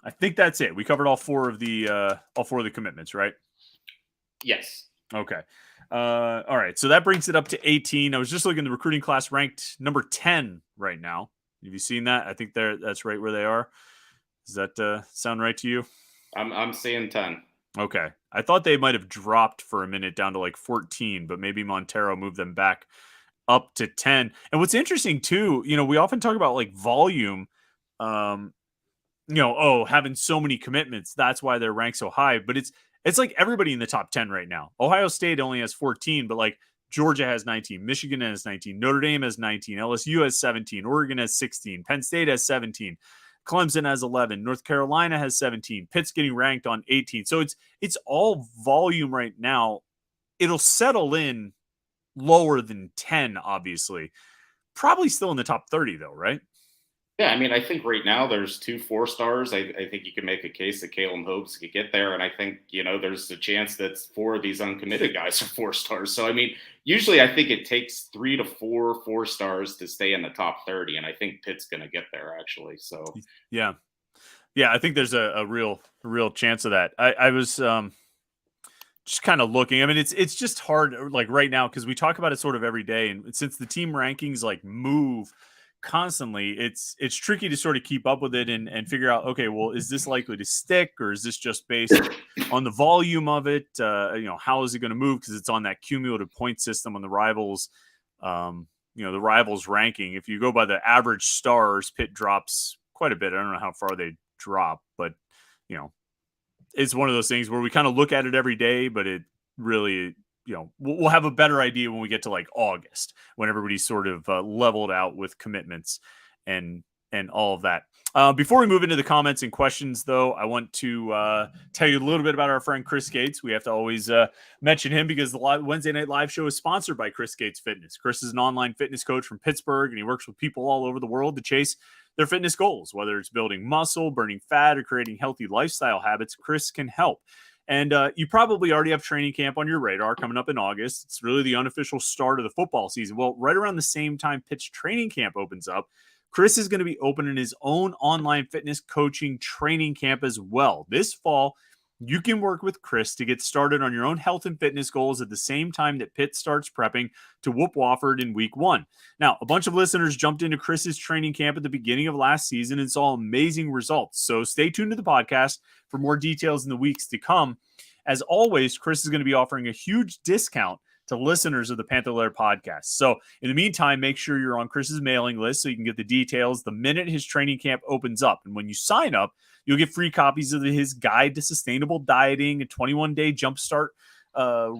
I think that's it. We covered all four of the commitments, right? Yes. Okay. All right. So that brings it up to 18. I was just looking at the recruiting class ranked number 10 right now. Have you seen that? I think that's right where they are. Does that sound right to you? I'm saying 10. Okay. I thought they might have dropped for a minute down to like 14, but maybe Montero moved them back up to 10. And what's interesting too, we often talk about like volume, having so many commitments, that's why they're ranked so high. But it's like everybody in the top 10 right now. Ohio State only has 14, but like Georgia has 19, Michigan has 19, Notre Dame has 19, LSU has 17, Oregon has 16, Penn State has 17, Clemson has 11, North Carolina has 17, Pitt's getting ranked on 18. So it's all volume right now. It'll settle in lower than 10, obviously. Probably still in the top 30 though, right? Yeah, I mean, I think right now there's 2 4-stars. I think you can make a case that Caleb Hobbs could get there. And I think, there's a chance that 4 of these uncommitted guys are 4-stars. So, I mean, usually I think it takes 3 to 4 4-stars to stay in the top 30. And I think Pitt's going to get there, actually. So, yeah. Yeah, I think there's a real chance of that. I was just kind of looking. I mean, it's just hard like right now because we talk about it sort of every day, and since the team rankings like move constantly, it's tricky to sort of keep up with it and figure out, okay, well, is this likely to stick, or is this just based on the volume of it? How is it going to move because it's on that cumulative point system on the Rivals. The Rivals ranking. If you go by the average stars, Pitt drops quite a bit. I don't know how far they drop, but it's one of those things where we kind of look at it every day, but it really, we'll have a better idea when we get to like August, when everybody's sort of leveled out with commitments and all of that. Before we move into the comments and questions, though, I want to tell you a little bit about our friend Chris Gates. We have to always mention him because the Wednesday Night Live show is sponsored by Chris Gates Fitness. Chris is an online fitness coach from Pittsburgh, and he works with people all over the world to chase their fitness goals. Whether it's building muscle, burning fat, or creating healthy lifestyle habits, Chris can help. And you probably already have training camp on your radar coming up in August. It's really the unofficial start of the football season. Well, right around the same time Pitt's training camp opens up, Chris is going to be opening his own online fitness coaching training camp as well. This fall, you can work with Chris to get started on your own health and fitness goals at the same time that Pitt starts prepping to whoop Wofford in week 1. Now, a bunch of listeners jumped into Chris's training camp at the beginning of last season and saw amazing results. So stay tuned to the podcast for more details in the weeks to come. As always, Chris is going to be offering a huge discount to listeners of the Panther-Lair podcast. So in the meantime, make sure you're on Chris's mailing list so you can get the details the minute his training camp opens up. And when you sign up, you'll get free copies of his guide to sustainable dieting, a 21-day jumpstart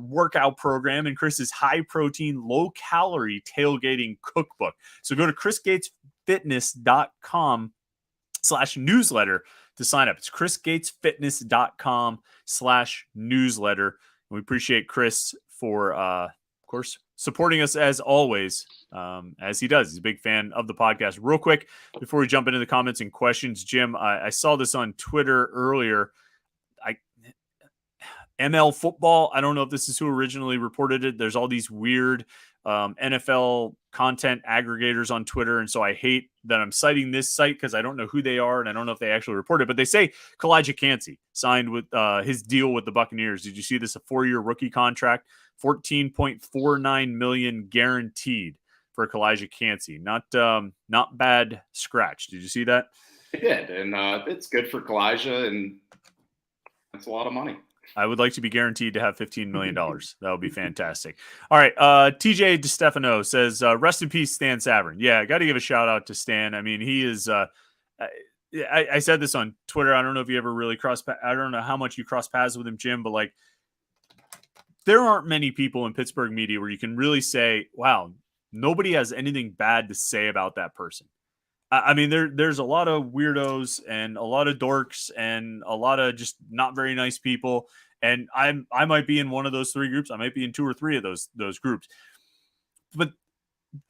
workout program, and Chris's high-protein, low-calorie tailgating cookbook. So go to chrisgatesfitness.com/newsletter to sign up. It's chrisgatesfitness.com/newsletter. We appreciate Chris for, of course, supporting us as always, as he does. He's a big fan of the podcast. Real quick, before we jump into the comments and questions, Jim, I saw this on Twitter earlier. ML Football, I don't know if this is who originally reported it. There's all these weird NFL content aggregators on Twitter, and so I hate that I'm citing this site because I don't know who they are, and I don't know if they actually reported it, but they say Kalijah Cansey signed with his deal with the Buccaneers. Did you see this? A 4-year rookie contract, $14.49 million guaranteed for Kalijah Cansey. Not bad scratch. Did you see that? I did, and it's good for Kalijah, and that's a lot of money. I would like to be guaranteed to have $15 million. That would be fantastic. All right. TJ DeStefano says, rest in peace, Stan Savran. Yeah, I got to give a shout out to Stan. I mean, he is, I said this on Twitter. I don't know if you ever really I don't know how much you cross paths with him, Jim, but like, there aren't many people in Pittsburgh media where you can really say, wow, nobody has anything bad to say about that person. I mean, there's a lot of weirdos and a lot of dorks and a lot of just not very nice people. And I might be in one of those 3 groups. I might be in 2 or 3 of those groups. But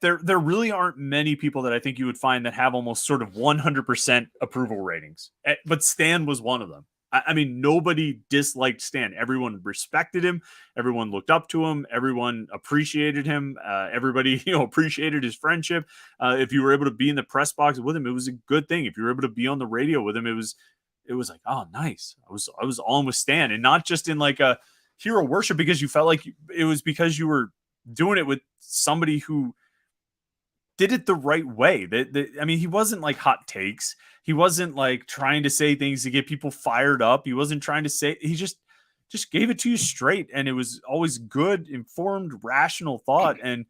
there really aren't many people that I think you would find that have almost sort of 100% approval ratings. But Stan was one of them. I mean, nobody disliked Stan. Everyone respected him. Everyone looked up to him. Everyone appreciated him. Everybody, appreciated his friendship. If you were able to be in the press box with him, it was a good thing. If you were able to be on the radio with him, it was like, oh, nice. I was on with Stan, and not just in like a hero worship because you felt like it was because you were doing it with somebody who did it the right way. I mean, he wasn't like hot takes. He wasn't like trying to say things to get people fired up. He wasn't trying to say, he just gave it to you straight. And it was always good, informed, rational thought. And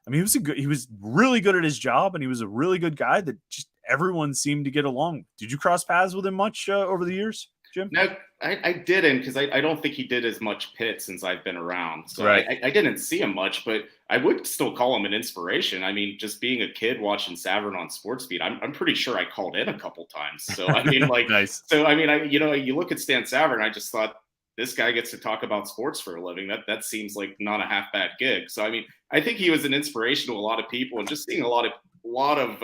I mean, he was really good at his job, and he was a really good guy that just everyone seemed to get along. Did you cross paths with him much over the years, Jim? No, I didn't, because I don't think he did as much Pitt since I've been around. So right. I didn't see him much, but I would still call him an inspiration. I mean, just being a kid watching Savran on SportsBeat, I'm pretty sure I called in a couple times. So I mean, like, nice. So I mean, you look at Stan Savran, I just thought, this guy gets to talk about sports for a living. That seems like not a half bad gig. So I mean, I think he was an inspiration to a lot of people, and just seeing a lot of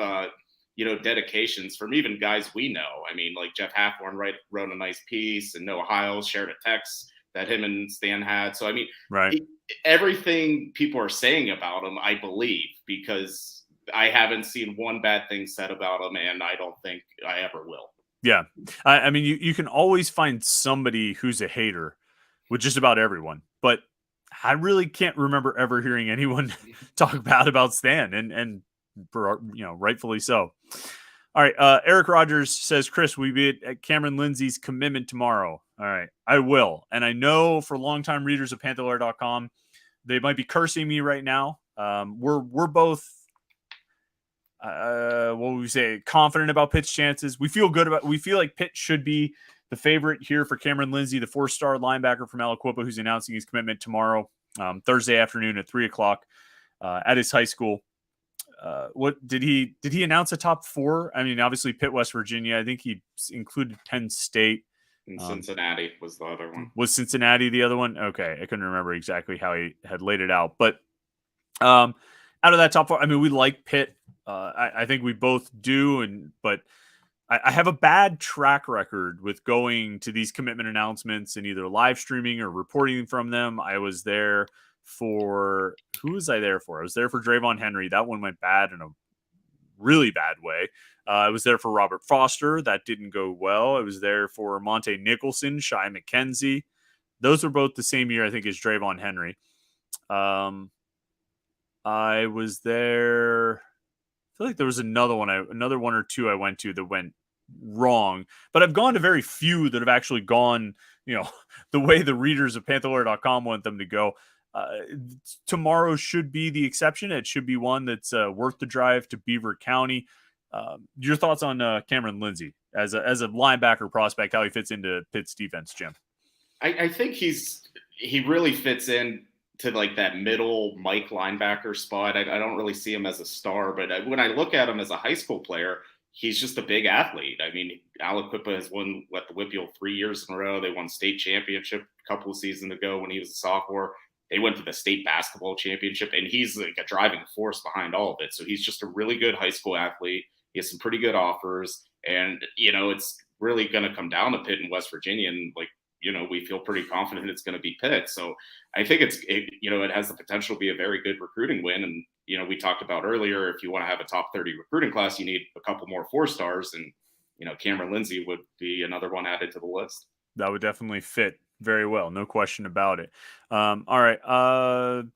dedications from even guys we know. I mean, like Jeff Hathorn wrote a nice piece, and Noah Hiles shared a text that him and Stan had. So I mean, right. Everything people are saying about him, I believe, because I haven't seen one bad thing said about him, and I don't think I ever will. Yeah. I mean, you can always find somebody who's a hater with just about everyone. but I really can't remember ever hearing anyone talk bad about Stan, and rightfully so. All right, Eric Rogers says, Chris, will you be at Cameron Lindsay's commitment tomorrow? All right, I will. And I know for longtime readers of Panther-Lair.com, they might be cursing me right now. We're both, what would we say, confident about Pitt's chances. We feel like Pitt should be the favorite here for Cameron Lindsay, the 4-star linebacker from Aliquippa, who's announcing his commitment tomorrow, Thursday afternoon at 3:00 at his high school. What did he announce a top 4? I mean, obviously Pitt, West Virginia. I think he included Penn State. And Cincinnati was the other one. Was Cincinnati the other one? Okay, I couldn't remember exactly how he had laid it out. But out of that top 4, I mean, we like Pitt. I think we both do, but I have a bad track record with going to these commitment announcements and either live streaming or reporting from them. I was there for who was I there for? I was there for Drayvon Henry. That one went bad in a really bad way. I was there for Robert Foster. That didn't go well. I was there for Monte Nicholson, Shy McKenzie. Those were both the same year, I think, as Drayvon Henry. I was there. I feel like there was another one or two I went to that went wrong, but I've gone to very few that have actually gone, the way the readers of Panther-Lair.com want them to go. Tomorrow should be the exception. It should be one that's worth the drive to Beaver County. Your thoughts on Cameron Lindsay as a linebacker prospect, how he fits into Pitt's defense, Jim? I think he really fits in to like that middle Mike linebacker spot. I don't really see him as a star, but when I look at him as a high school player, he's just a big athlete. I mean, Aliquippa has won the WPIAL 3 years in a row. They won state championship a couple of seasons ago when he was a sophomore. They went to the state basketball championship, and he's like a driving force behind all of it. So he's just a really good high school athlete. He has some pretty good offers, and it's really going to come down to Pitt in West Virginia, and we feel pretty confident it's going to be Pitt. So I think it has the potential to be a very good recruiting win. And, we talked about earlier, if you want to have a top 30 recruiting class, you need a couple more 4-stars. And, Cameron Lindsay would be another one added to the list. That would definitely fit very well. No question about it. All right.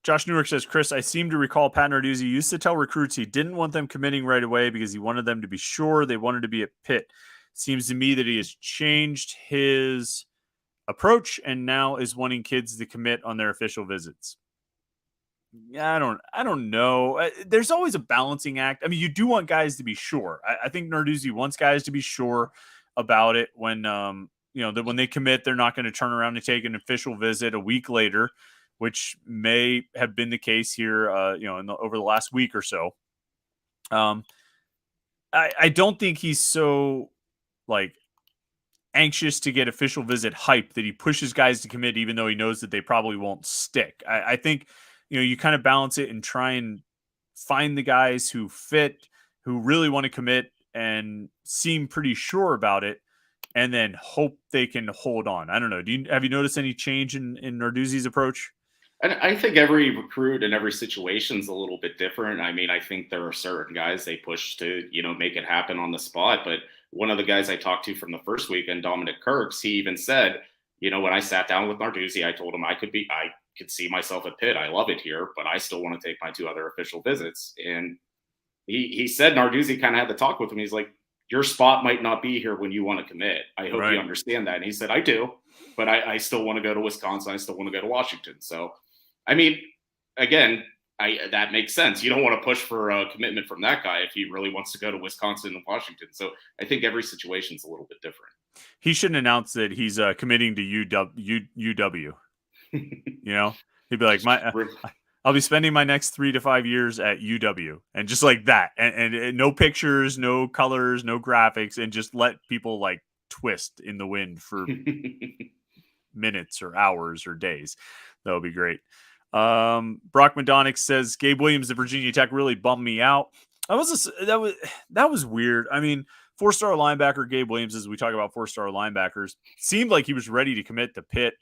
Josh Newark says, Chris, I seem to recall Pat Narduzzi used to tell recruits he didn't want them committing right away because he wanted them to be sure they wanted to be at Pitt. Seems to me that he has changed his approach and now is wanting kids to commit on their official visits. I don't know. There's always a balancing act. I mean, you do want guys to be sure. I think Narduzzi wants guys to be sure about it when, that when they commit, they're not going to turn around and take an official visit a week later, which may have been the case here, over the last week or so. I don't think he's so anxious to get official visit hype that he pushes guys to commit, even though he knows that they probably won't stick. I think, you kind of balance it and try and find the guys who fit, who really want to commit and seem pretty sure about it, and then hope they can hold on. I don't know. Have you noticed any change in Narduzzi's approach? I think every recruit and every situation is a little bit different. I mean, I think there are certain guys they push to, make it happen on the spot. But one of the guys I talked to from the first weekend, Dominic Kirks, he even said, when I sat down with Narduzzi, I told him I could see myself at Pitt. I love it here, but I still want to take my 2 other official visits. And he said Narduzzi kind of had to talk with him. He's like, your spot might not be here when you want to commit. I hope you understand that. And he said, I do, but I still want to go to Wisconsin. I still want to go to Washington. So, I mean, again, that makes sense. You don't want to push for a commitment from that guy if he really wants to go to Wisconsin and Washington. So I think every situation is a little bit different. He shouldn't announce that he's committing to UW. He'd be like, I'll be spending my next 3 to 5 years at UW, and just like that, and no pictures, no colors, no graphics, and just let people twist in the wind for minutes or hours or days. That would be great. Brock Madonic says Gabe Williams at Virginia Tech really bummed me out. That was weird. I mean, 4-star linebacker Gabe Williams, as we talk about 4-star linebackers, seemed like he was ready to commit to Pitt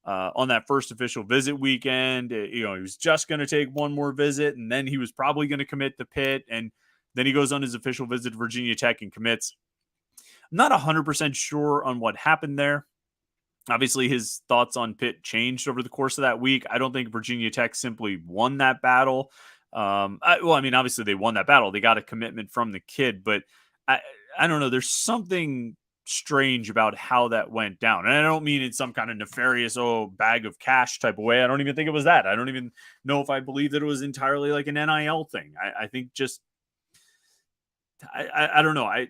on that first official visit weekend. He was just going to take one more visit, and then he was probably going to commit to Pitt, and then he goes on his official visit to Virginia Tech and commits. I'm not 100% sure on what happened there. Obviously, his thoughts on Pitt changed over the course of that week. I don't think Virginia Tech simply won that battle. Obviously they won that battle. They got a commitment from the kid, but I, I don't know. There's something strange about how that went down. And I don't mean in some kind of nefarious, bag of cash type of way. I don't even think it was that. I don't even know if I believe that it was entirely like an NIL thing. I think just, I don't know. I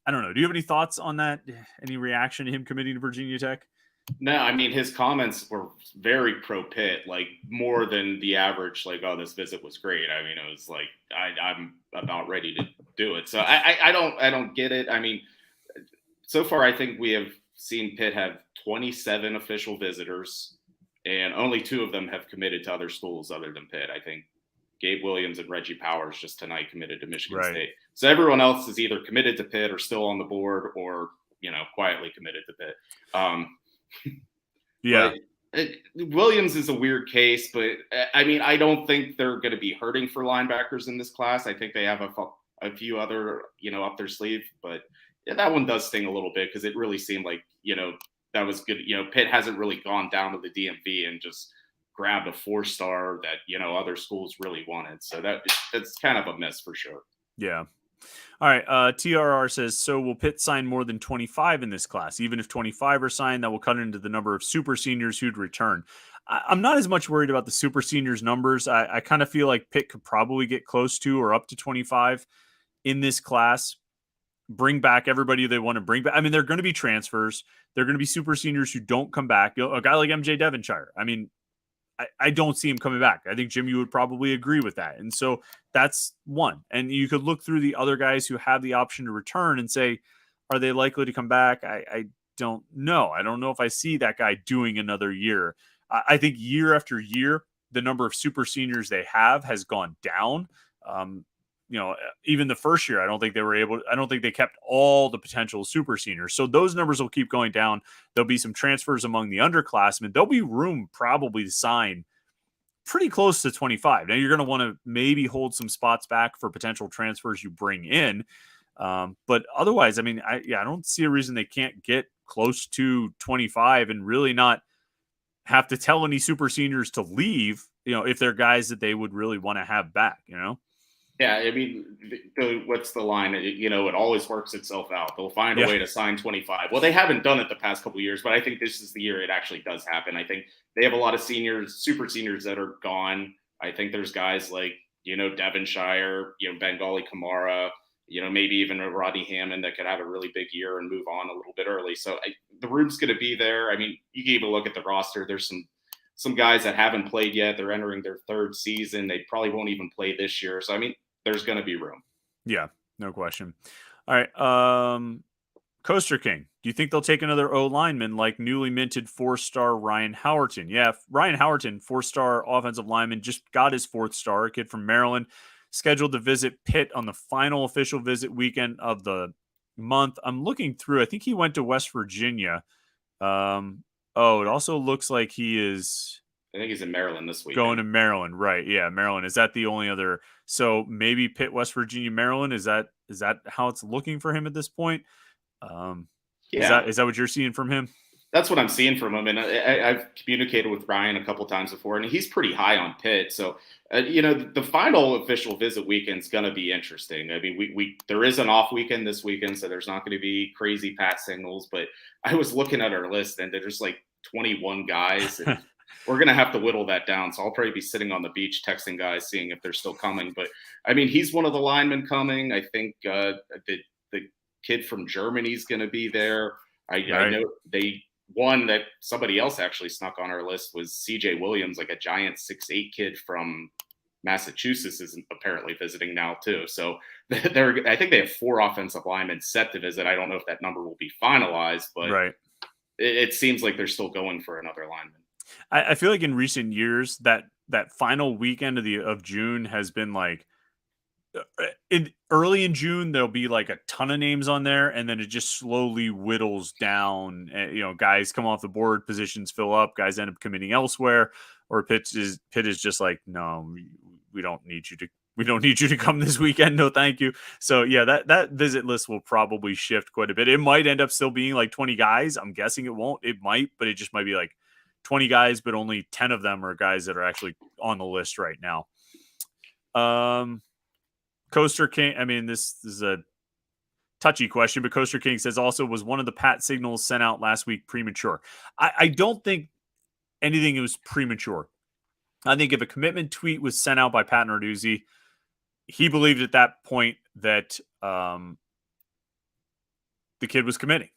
don't know. Do you have any thoughts on that? Any reaction to him committing to Virginia Tech? No, I mean his comments were very pro Pitt, like more than the average. Like, oh, this visit was great. I mean, it was like I'm about ready to do it. So I don't get it. I mean, so far I think we have seen Pitt have 27 official visitors, and only 2 of them have committed to other schools other than Pitt. I think Gabe Williams and Reggie Powers just tonight committed to Michigan State. So everyone else is either committed to Pitt or still on the board, or quietly committed to Pitt. Yeah. Williams is a weird case, but I mean, I don't think they're going to be hurting for linebackers in this class. I think they have a few other, up their sleeve, but yeah, that one does sting a little bit because it really seemed like, that was good. Pitt hasn't really gone down to the DMV and just grabbed a 4-star that, other schools really wanted. So that's kind of a miss for sure. Yeah. All right. TRR says, so will Pitt sign more than 25 in this class? Even if 25 are signed, that will cut into the number of super seniors who'd return. I'm not as much worried about the super seniors numbers. I kind of feel like Pitt could probably get close to or up to 25 in this class. Bring back everybody they want to bring back. I mean, they're going to be transfers. They're going to be super seniors who don't come back. A guy like MJ Devonshire. I mean, I don't see him coming back. I think, Jim, you would probably agree with that. And so that's one. And you could look through the other guys who have the option to return and say, are they likely to come back? I don't know. I don't know if I see that guy doing another year. I think year after year, the number of super seniors they have has gone down. Even the first year, I don't think they kept all the potential super seniors. So those numbers will keep going down. There'll be some transfers among the underclassmen. There'll be room probably to sign pretty close to 25. Now you're going to want to maybe hold some spots back for potential transfers you bring in. But otherwise, I mean, I don't see a reason they can't get close to 25 and really not have to tell any super seniors to leave, if they're guys that they would really want to have back, Yeah, I mean, what's the line? It always works itself out. They'll find a way to sign 25. Well, they haven't done it the past couple of years, but I think this is the year it actually does happen. I think they have a lot of seniors, super seniors that are gone. I think there's guys like, Devonshire, Bengali Kamara, maybe even a Rodney Hammond that could have a really big year and move on a little bit early. So the room's going to be there. I mean, you can even look at the roster. There's some guys that haven't played yet. They're entering their 3rd season. They probably won't even play this year. So, I mean, there's going to be room. Yeah, no question. All right. Coaster King, do you think they'll take another O lineman like newly minted 4-star Ryan Howerton? Yeah, Ryan Howerton, 4-star offensive lineman, just got his 4th star, a kid from Maryland, scheduled to visit Pitt on the final official visit weekend of the month. I'm looking through. I think he went to West Virginia. It also looks like he is... I think he's in Maryland this week. Going to Maryland, right? Yeah, Maryland. Is that the only other? So maybe Pitt, West Virginia, Maryland. Is that how it's looking for him at this point? Is that what you're seeing from him? That's what I'm seeing from him, and I've communicated with Ryan a couple times before, and he's pretty high on Pitt. So the final official visit weekend is going to be interesting. I mean, there is an off weekend this weekend, so there's not going to be crazy Pat signals. But I was looking at our list, and there's like 21 guys. And we're going to have to whittle that down. So I'll probably be sitting on the beach texting guys, seeing if they're still coming. But I mean, he's one of the linemen coming. I think the kid from Germany is going to be there. I know one that somebody else actually snuck on our list was CJ Williams, like a giant 6'8" kid from Massachusetts is apparently visiting now too. So I think they have 4 offensive linemen set to visit. I don't know if that number will be finalized, but it seems like they're still going for another lineman. I feel like in recent years that final weekend of June has been like early in June, there'll be like a ton of names on there, and then it just slowly whittles down. Guys come off the board, positions fill up, guys end up committing elsewhere, or Pitt is just like, no, we don't need you to we don't need you to come this weekend. No, thank you. So yeah, that visit list will probably shift quite a bit. It might end up still being like 20 guys. I'm guessing it won't. It might, but it just might be like 20 guys, but only 10 of them are guys that are actually on the list right now. Coaster King, I mean, this is a touchy question, but Coaster King says also, was one of the pat signals sent out last week premature? I don't think anything was premature. I think if a commitment tweet was sent out by Pat Narduzzi, he believed at that point that the kid was committing,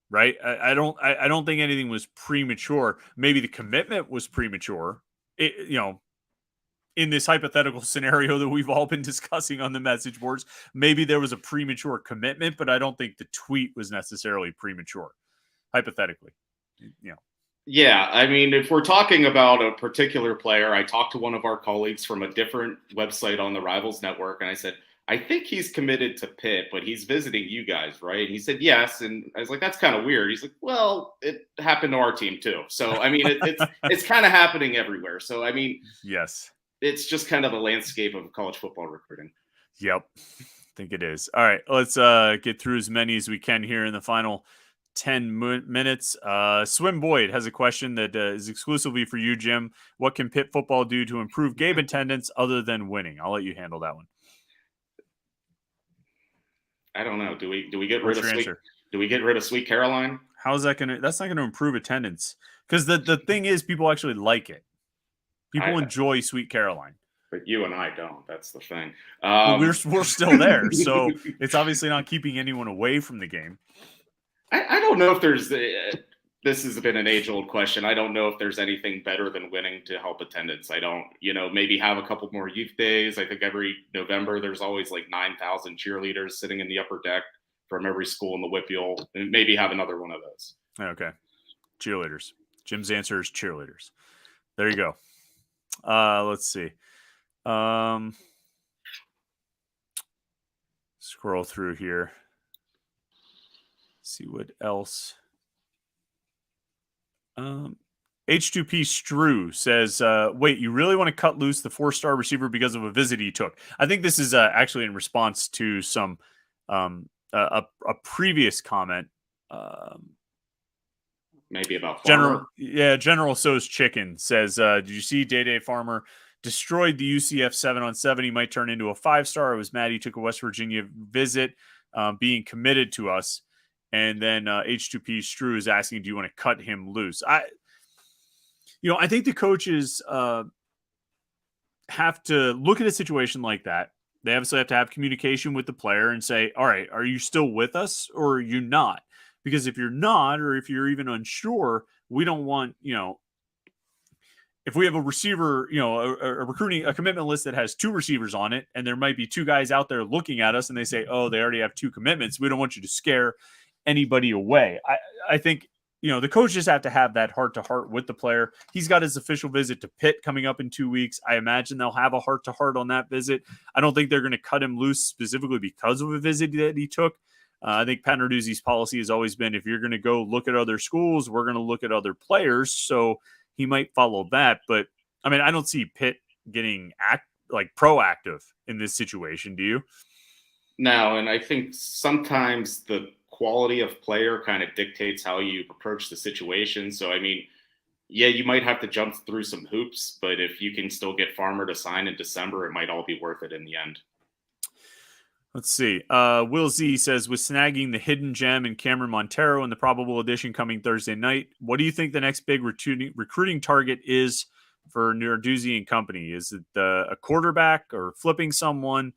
right? I don't think anything was premature. Maybe the commitment was premature. In this hypothetical scenario that we've all been discussing on the message boards, maybe there was a premature commitment, but I don't think the tweet was necessarily premature, hypothetically. Yeah, I mean, if we're talking about a particular player, I talked to one of our colleagues from a different website on the Rivals Network, and I said, I think he's committed to Pitt, but he's visiting you guys, right? And he said, yes. And I was like, that's kind of weird. He's like, well, it happened to our team too. So, I mean, it's kind of happening everywhere. So, I mean, yes. It's just kind of the landscape of college football recruiting. Yep. I think it is. All right. Let's get through as many as we can here in the final 10 minutes. Swim Boyd has a question that is exclusively for you, Jim. What can Pitt football do to improve game attendance other than winning? I'll let you handle that one. I don't know. Do we get rid of Sweet Caroline? How is that going to? That's not going to improve attendance, because the thing is, people actually like it. People enjoy Sweet Caroline. But you and I don't. That's the thing. Well, we're still there, so it's obviously not keeping anyone away from the game. I don't know if there's. This has been an age-old question. I don't know if there's anything better than winning to help attendance. I don't. Maybe have a couple more youth days. I think every November there's always like 9,000 cheerleaders sitting in the upper deck from every school in the WPIAL, and maybe have another one of those. Okay, cheerleaders. Jim's answer is cheerleaders. There you go. Let's see. Scroll through here. See what else. H2P Strew says, wait, you really want to cut loose the 4-star receiver because of a visit he took? I think this is actually in response to some a previous comment. Maybe about Farmer. General So's Chicken says, did you see Day Farmer destroyed the UCF 7-on-7? He might turn into a 5-star. I was mad he took a West Virginia visit, being committed to us. And then H2P Strew is asking, do you want to cut him loose? I think the coaches have to look at a situation like that. They obviously have to have communication with the player and say, all right, are you still with us or are you not? Because if you're not, or if you're even unsure, we don't want, if we have a receiver, a commitment list that has 2 receivers on it, and there might be 2 guys out there looking at us and they say, oh, they already have 2 commitments. We don't want you to scare anybody away. I think, the coaches have to have that heart-to-heart with the player. He's got his official visit to Pitt coming up in 2 weeks. I imagine they'll have a heart-to-heart on that visit. I don't think they're going to cut him loose specifically because of a visit that he took. I think Pat Narduzzi's policy has always been, if you're going to go look at other schools, we're going to look at other players. So he might follow that. But, I mean, I don't see Pitt getting proactive in this situation. Do you? No, and I think sometimes the quality of player kind of dictates how you approach the situation. So, I mean, yeah, you might have to jump through some hoops, but if you can still get Farmer to sign in December, it might all be worth it in the end. Let's see. Will Z says, with snagging the hidden gem in Cameron Montero and the probable addition coming Thursday night, what do you think the next big recruiting target is for Narduzzi and company? Is it a quarterback or flipping someone?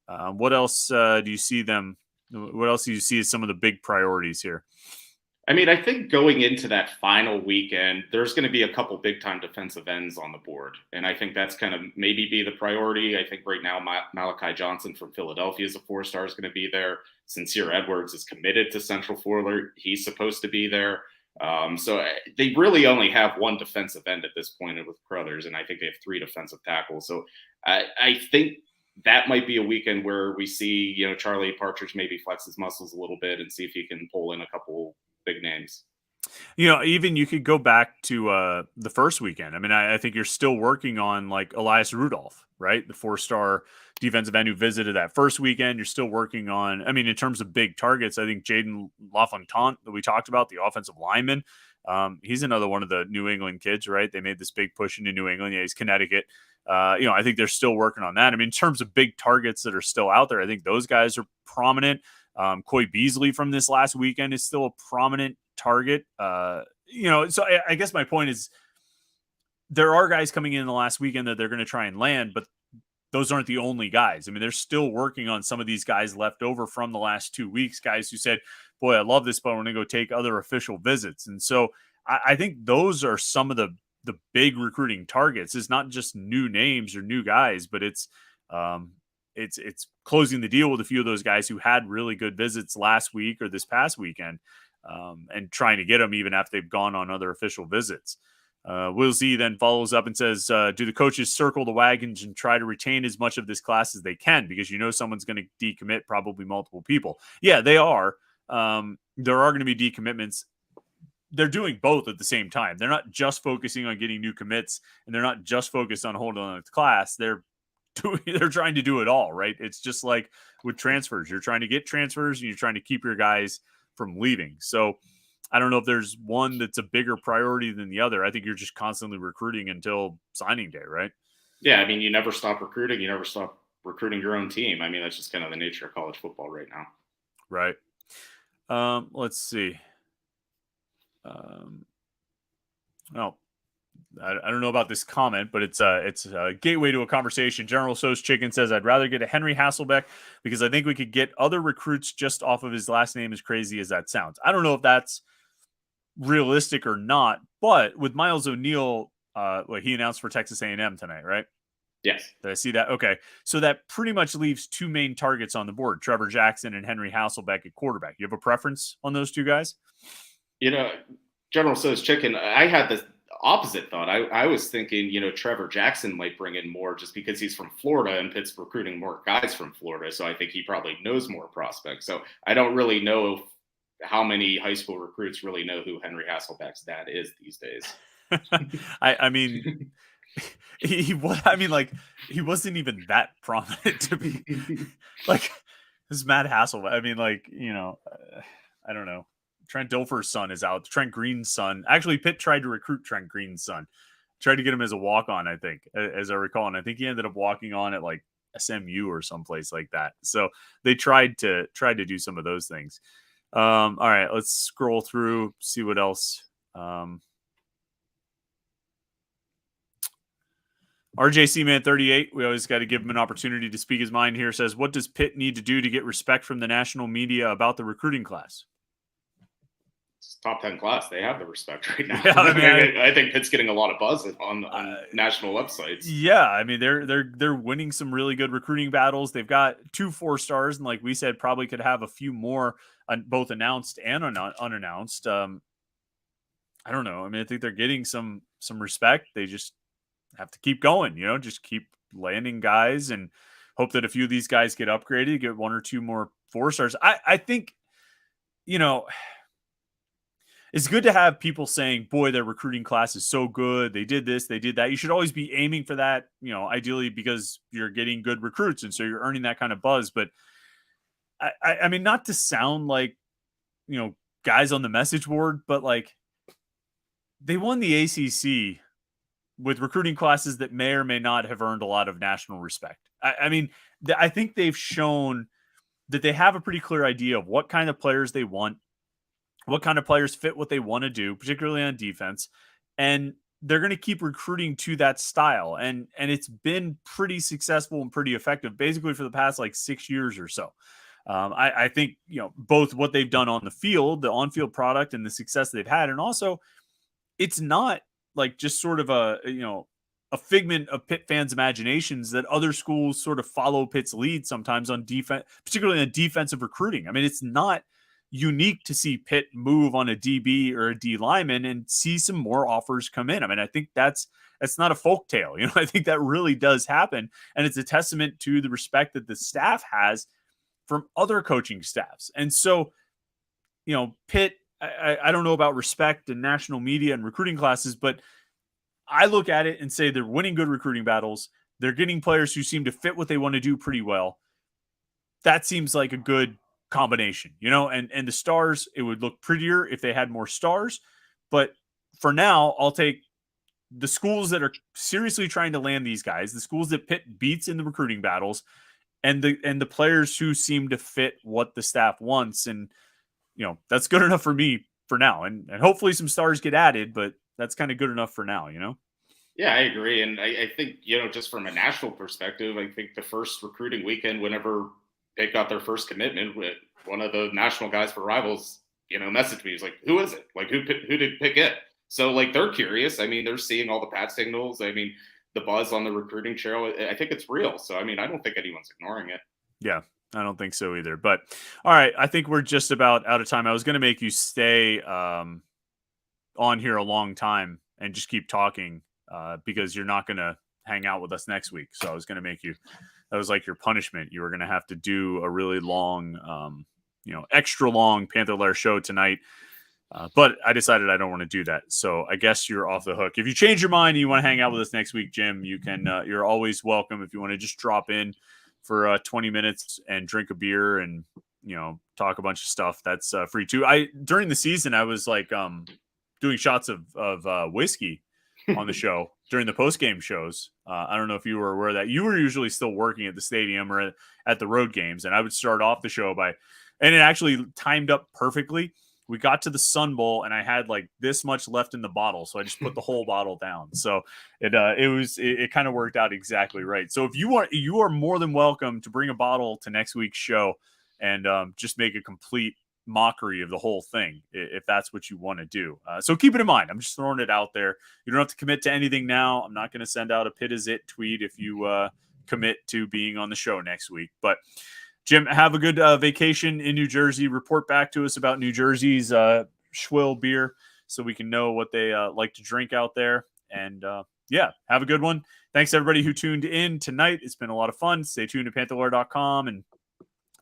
What else do you see them? What else do you see as some of the big priorities here? I mean, I think going into that final weekend, there's going to be a couple big-time defensive ends on the board. And I think that's kind of maybe be the priority. I think right now Malachi Johnson from Philadelphia is a 4-star, is going to be there. Sincere Edwards is committed to Central Florida. He's supposed to be there. So they really only have 1 defensive end at this point with Crothers, and I think they have 3 defensive tackles. So I think that might be a weekend where we see, Charlie Partridge maybe flex his muscles a little bit and see if he can pull in a couple big names. Even you could go back to the first weekend. I mean, I think you're still working on like Elias Rudolph, right? The 4-star defensive end who visited that first weekend. You're still working on, I mean, in terms of big targets, I think Jaden LaFontaine that we talked about, the offensive lineman, he's another one of the New England kids, right? They made this big push into New England. Yeah, he's Connecticut. I think they're still working on that. I mean, in terms of big targets that are still out there, I think those guys are prominent. Coy Beasley from this last weekend is still a prominent target. So I guess my point is there are guys coming in the last weekend that they're going to try and land, but those aren't the only guys. I mean, they're still working on some of these guys left over from the last 2 weeks, guys who said, boy, I love this, but I want to go take other official visits. And so I think those are some of the big recruiting targets. It's not just new names or new guys, but it's closing the deal with a few of those guys who had really good visits last week or this past weekend, and trying to get them even after they've gone on other official visits. Will Z then follows up and says, do the coaches circle the wagons and try to retain as much of this class as they can? Because someone's going to decommit, probably multiple people. Yeah, they are. There are going to be decommitments. They're doing both at the same time. They're not just focusing on getting new commits, and they're not just focused on holding on to the class. They're trying to do it all, right? It's just like with transfers. You're trying to get transfers and you're trying to keep your guys from leaving. So I don't know if there's one that's a bigger priority than the other. I think you're just constantly recruiting until signing day, right? Yeah, I mean, you never stop recruiting. You never stop recruiting your own team. I memean, that's just kind of the nature of college football right now. Right. Let's see. I don't know about this comment, but it's a gateway to a conversation. General So's Chicken says, I'd rather get a Henry Hasselbeck because I think we could get other recruits just off of his last name, as crazy as that sounds. I don't know if that's realistic or not, but with Miles O'Neill, he announced for Texas A&M tonight, right? Yes. Did I see that? Okay. So that pretty much leaves two main targets on the board, Trevor Jackson and Henry Hasselbeck at quarterback. You have a preference on those two guys? General So's Chicken, I had this opposite thought. I was thinking, Trevor Jackson might bring in more just because he's from Florida and Pitt's recruiting more guys from Florida. So I think he probably knows more prospects. So I don't really know how many high school recruits really know who Henry Hasselbeck's dad is these days. I mean, he wasn't even that prominent to be like this Matt Hasselbeck. I mean, I don't know. Trent Dilfer's son is out. Trent Green's son. Actually, Pitt tried to recruit Trent Green's son. Tried to get him as a walk-on, I think, as I recall. And I think he ended up walking on at like SMU or someplace like that. So they tried to do some of those things. All right, let's scroll through, see what else. RJC Man 38, we always got to give him an opportunity to speak his mind here, says, what does Pitt need to do to get respect from the national media about the recruiting class? It's top 10 class. They have the respect right now. Yeah, I think Pitt's getting a lot of buzz on national websites. Yeah, I mean they're winning some really good recruiting battles. They've got 2 4-stars, and like we said, probably could have a few more, both announced and unannounced. I don't know. I mean, I think they're getting some respect. They just have to keep going. Just keep landing guys and hope that a few of these guys get upgraded, get 1 or 2 more 4-stars. I think, it's good to have people saying, boy, their recruiting class is so good. They did this, they did that. You should always be aiming for that, ideally because you're getting good recruits. And so you're earning that kind of buzz. But I mean, not to sound like, guys on the message board, but like they won the ACC with recruiting classes that may or may not have earned a lot of national respect. I mean, I think they've shown that they have a pretty clear idea of what kind of players they want, what kind of players fit what they want to do, particularly on defense. And they're going to keep recruiting to that style. And it's been pretty successful and pretty effective, basically for the past 6 years or so. I think, both what they've done on the field, the on-field product, and the success they've had. And also it's not like just sort of a figment of Pitt fans' imaginations that other schools sort of follow Pitt's lead sometimes on defense, particularly on defensive recruiting. I mean, it's not unique to see Pitt move on a DB or a D lineman and see some more offers come in. I mean, I think that's not a folktale. I think that really does happen. And it's a testament to the respect that the staff has from other coaching staffs. And so, Pitt, I don't know about respect and national media and recruiting classes, but I look at it and say they're winning good recruiting battles. They're getting players who seem to fit what they want to do pretty well. That seems like a good combination, and the stars, it would look prettier if they had more stars. But for now, I'll take the schools that are seriously trying to land these guys, the schools that Pitt beats in the recruiting battles, and the players who seem to fit what the staff wants. And, that's good enough for me for now. And hopefully some stars get added, but that's kind of good enough for now, Yeah, I agree. And I think, just from a national perspective, I think the first recruiting weekend, whenever Pitt got their first commitment, with one of the national guys for Rivals, messaged me. He's like, who is it? Like, who did Pitt get? So, like, they're curious. I mean, they're seeing all the pat signals. I mean, the buzz on the recruiting trail, I think it's real. So, I mean, I don't think anyone's ignoring it. Yeah, I don't think so either. But, all right, I think we're just about out of time. I was going to make you stay on here a long time and just keep talking because you're not going to hang out with us next week. So I was going to make you, that was like your punishment. You were going to have to do a really long, extra long Panther-Lair show tonight. But I decided I don't want to do that. So I guess you're off the hook. If you change your mind and you want to hang out with us next week, Jim, you can, you're always welcome. If you want to just drop in for 20 minutes and drink a beer and, talk a bunch of stuff, that's free too. During the season, I was like doing shots of whiskey on the show during the post-game shows. I don't know if you were aware of that. You were usually still working at the stadium or at the road games, and I would start off the show and it actually timed up perfectly. We got to the Sun Bowl and I had like this much left in the bottle. So I just put the whole bottle down. So it kind of worked out exactly right. So if you are more than welcome to bring a bottle to next week's show and just make a complete mockery of the whole thing, if that's what you want to do. So keep it in mind. I'm just throwing it out there. You don't have to commit to anything now. I'm not going to send out a Pitt is it tweet if you commit to being on the show next week. But Jim, have a good vacation in New Jersey. Report back to us about New Jersey's Schwill beer so we can know what they like to drink out there. And have a good one. Thanks everybody who tuned in tonight. It's been a lot of fun. Stay tuned to Panther-Lair.com and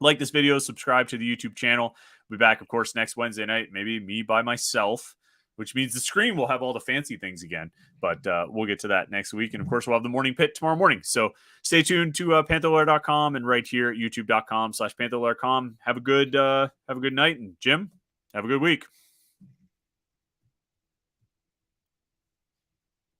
like this video, subscribe to the YouTube channel. We'll be back, of course, next Wednesday night, maybe me by myself, which means the screen will have all the fancy things again. But we'll get to that next week. And, of course, we'll have the Morning Pit tomorrow morning. So stay tuned to Panther-Lair.com and right here at YouTube.com/Panther-Lair.com. Have a good night. And, Jim, have a good week.